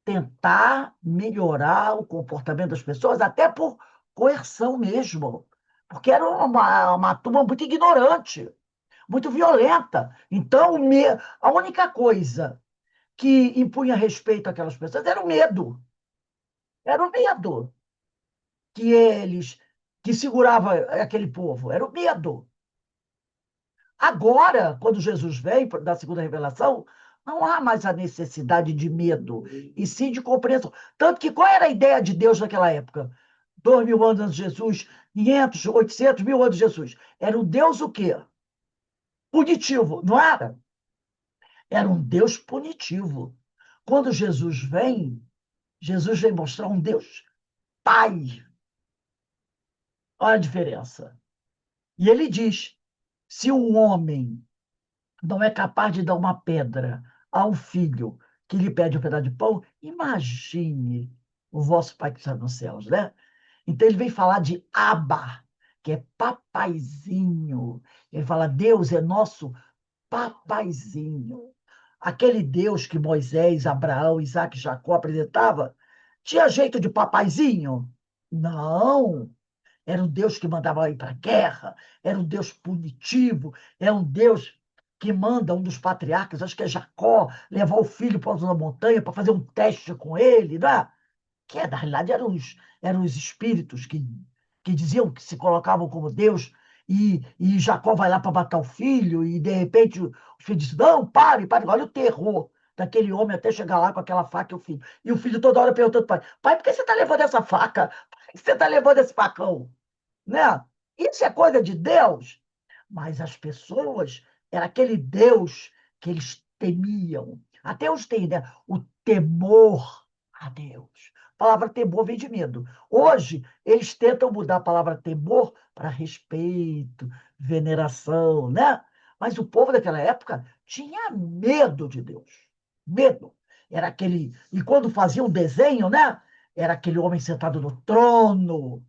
Tentar melhorar o comportamento das pessoas, até por coerção mesmo, porque era uma turma muito ignorante, muito violenta. Então, a única coisa que impunha respeito àquelas pessoas era o medo. Era o medo que eles, que segurava aquele povo, era o medo. Agora, quando Jesus vem da segunda revelação, não há mais a necessidade de medo, e sim de compreensão. Tanto que qual era a ideia de Deus naquela época? 2.000 anos antes de Jesus, 500, 800, 1.000 anos de Jesus. Era um Deus o quê? Punitivo, não era? Era um Deus punitivo. Quando Jesus vem mostrar um Deus Pai. Olha a diferença. E ele diz: se um homem não é capaz de dar uma pedra a um filho que lhe pede um pedaço de pão, imagine o vosso Pai que está nos céus, né? Então ele vem falar de Abba, que é papaizinho. Ele fala: Deus é nosso papaizinho. Aquele Deus que Moisés, Abraão, Isaac e Jacó apresentava, tinha jeito de papaizinho? Não. Era um Deus que mandava ir para a guerra, era um Deus punitivo, é um Deus que manda um dos patriarcas, acho que é Jacó, levar o filho para uma montanha para fazer um teste com ele, né? Que na realidade eram os espíritos que diziam que se colocavam como Deus, e Jacó vai lá para matar o filho, e de repente o filho diz: não, pare, pare, olha o terror daquele homem até chegar lá com aquela faca e o filho. E o filho toda hora perguntando para o pai: pai, por que você está levando essa faca? Por que você está levando esse facão? Né? Isso é coisa de Deus. Mas as pessoas, era aquele Deus que eles temiam. Até os tem, né? O temor a Deus. A palavra temor vem de medo. Hoje, eles tentam mudar a palavra temor para respeito, veneração, né? Mas o povo daquela época tinha medo de Deus. Medo. Era aquele. E quando fazia um desenho, né? Era aquele homem sentado no trono,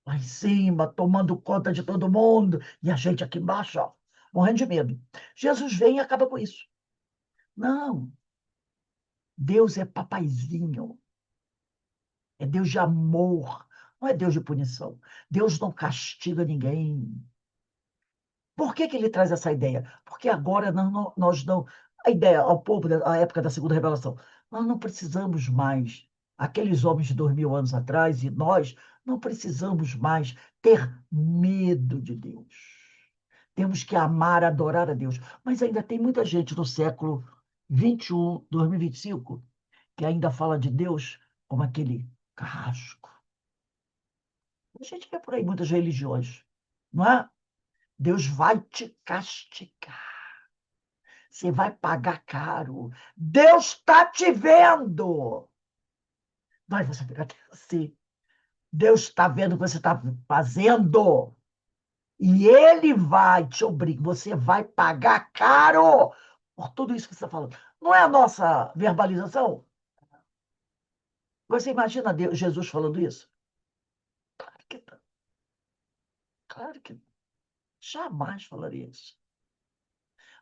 lá em cima, tomando conta de todo mundo, e a gente aqui embaixo, ó, morrendo de medo. Jesus vem e acaba com isso. Não, Deus é papaizinho, é Deus de amor, não é Deus de punição. Deus não castiga ninguém. Por que ele traz essa ideia? Porque agora nós não. A ideia ao povo da época da segunda revelação, nós não precisamos mais, aqueles homens de 2.000 anos atrás, e nós não precisamos mais ter medo de Deus. Temos que amar, adorar a Deus. Mas ainda tem muita gente no século 21, 2025, que ainda fala de Deus como aquele carrasco. A gente vê por aí muitas religiões, não é? Deus vai te castigar. Você vai pagar caro. Deus está te vendo. Mas você fica assim. Deus está vendo o que você está fazendo. E Ele vai te obrigar. Você vai pagar caro por tudo isso que você está falando. Não é a nossa verbalização? Você imagina Jesus falando isso? Claro que não. Claro que não. Jamais falaria isso.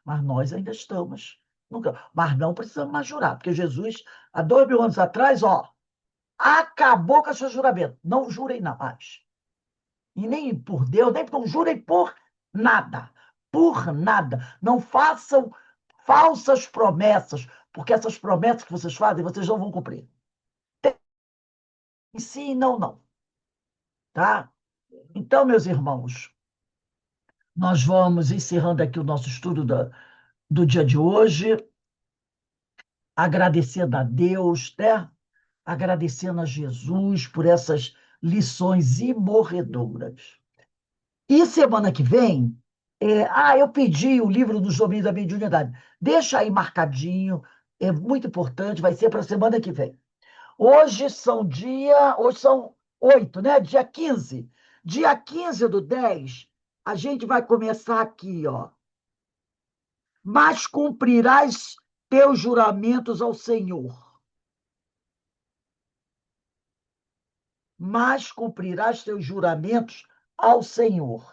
Mas nós ainda estamos. Nunca. Mas não precisamos mais jurar, porque Jesus, há 2.000 anos atrás, ó, acabou com o seu juramento. Não jurem mais. E nem por Deus, nem não jurem por nada. Por nada. Não façam falsas promessas, porque essas promessas que vocês fazem, vocês não vão cumprir. Sim, não, não. Tá? Então, meus irmãos, nós vamos encerrando aqui o nosso estudo do dia de hoje, agradecendo a Deus, né? Agradecendo a Jesus por essas lições imorredoras. E semana que vem, eu pedi o livro dos domínios da mediunidade. Deixa aí marcadinho, é muito importante, vai ser para a semana que vem. Hoje são 8, né? Dia 15. Dia 15/10, a gente vai começar aqui, ó. Mas cumprirás teus juramentos ao Senhor. Mas cumprirás teus juramentos ao Senhor.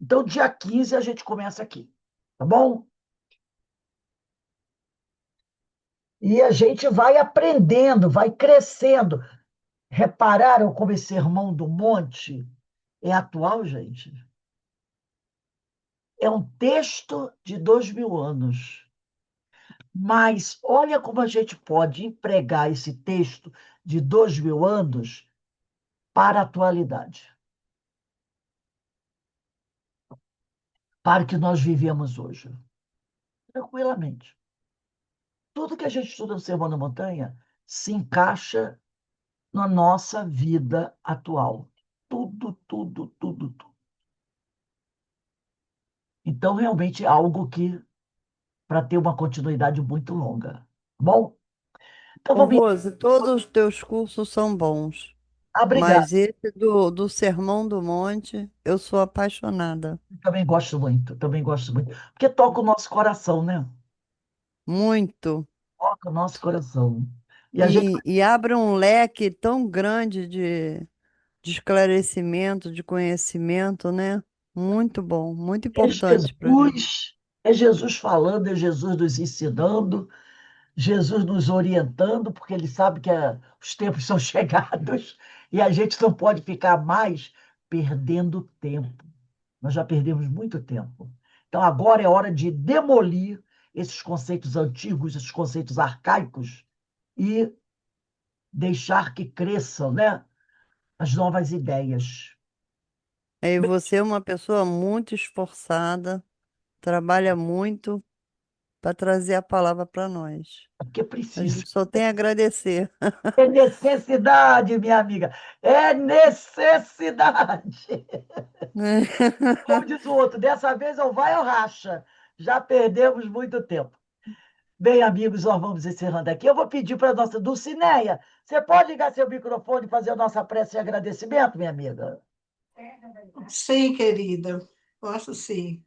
Então, dia 15 a gente começa aqui, tá bom? E a gente vai aprendendo, vai crescendo. Repararam como esse Sermão do Monte é atual, gente? É um texto de 2000 anos. Mas olha como a gente pode empregar esse texto de 2000 anos para a atualidade, para o que nós vivemos hoje, tranquilamente. Tudo que a gente estuda no Sermão da Montanha se encaixa na nossa vida atual. Tudo, tudo, tudo, tudo. Então, realmente, é algo que, para ter uma continuidade muito longa. Bom, então Ô, vamos. Rose, todos os teus cursos são bons, Obrigado. mas esse do Sermão do Monte, eu sou apaixonada. Também gosto muito, também gosto muito. Porque toca o nosso coração, né? Muito. Toca o nosso coração. E a gente E abre um leque tão grande de esclarecimento, de conhecimento, né? Muito bom, muito é importante para gente. Jesus falando, é Jesus nos ensinando, Jesus nos orientando, porque ele sabe que os tempos são chegados e a gente não pode ficar mais perdendo tempo. Nós já perdemos muito tempo. Então agora é hora de demolir esses conceitos antigos, esses conceitos arcaicos e deixar que cresçam, né, as novas ideias. E você é uma pessoa muito esforçada, trabalha muito para trazer a palavra para nós. Porque A precisa. gente só tem a agradecer. É necessidade, minha amiga. É necessidade. Como diz o outro, dessa vez ou vai ou racha. Já perdemos muito tempo. Bem, amigos, nós vamos encerrando aqui. Eu vou pedir para a nossa Dulcineia. Você pode ligar seu microfone e fazer a nossa prece de agradecimento, minha amiga? Sim, querida, posso sim.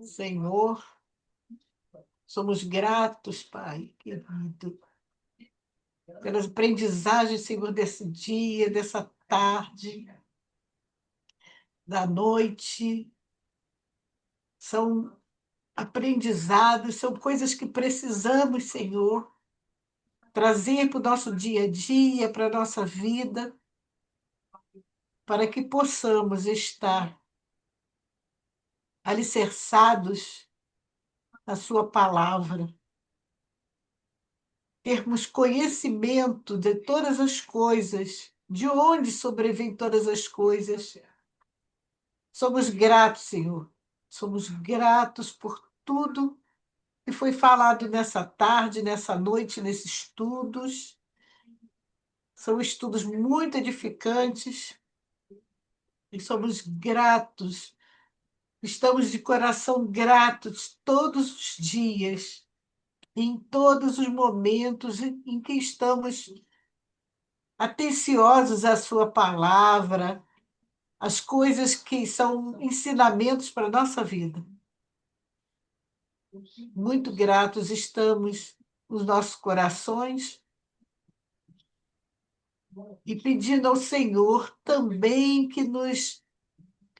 Senhor, somos gratos, Pai querido, pelas aprendizagens, Senhor, desse dia, dessa tarde, da noite. São aprendizados, são coisas que precisamos, Senhor, trazer para o nosso dia a dia, para a nossa vida, para que possamos estar alicerçados na Sua palavra, termos conhecimento de todas as coisas, de onde sobrevêm todas as coisas. Somos gratos, Senhor. Somos gratos por tudo que foi falado nessa tarde, nessa noite, nesses estudos. São estudos muito edificantes e somos gratos. Estamos de coração gratos todos os dias, em todos os momentos em que estamos atenciosos à Sua palavra, às coisas que são ensinamentos para a nossa vida. Muito gratos estamos nos nossos corações e pedindo ao Senhor também que nos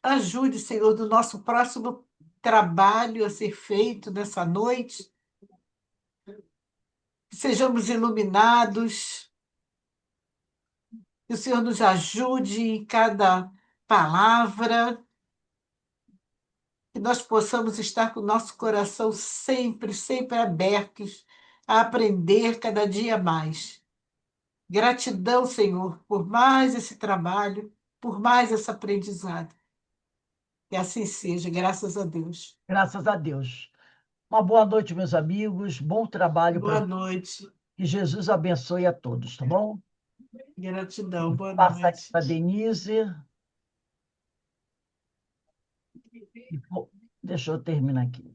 ajude, Senhor, no nosso próximo trabalho a ser feito nessa noite, que sejamos iluminados, que o Senhor nos ajude em cada palavra, que nós possamos estar com o nosso coração sempre, sempre abertos a aprender cada dia mais. Gratidão, Senhor, por mais esse trabalho, por mais essa aprendizado. Que assim seja, graças a Deus. Graças a Deus. Uma boa noite, meus amigos. Bom trabalho para Boa noite. que Jesus abençoe a todos, tá bom? Gratidão, boa Passa aqui noite. para Denise. Deixa eu terminar aqui.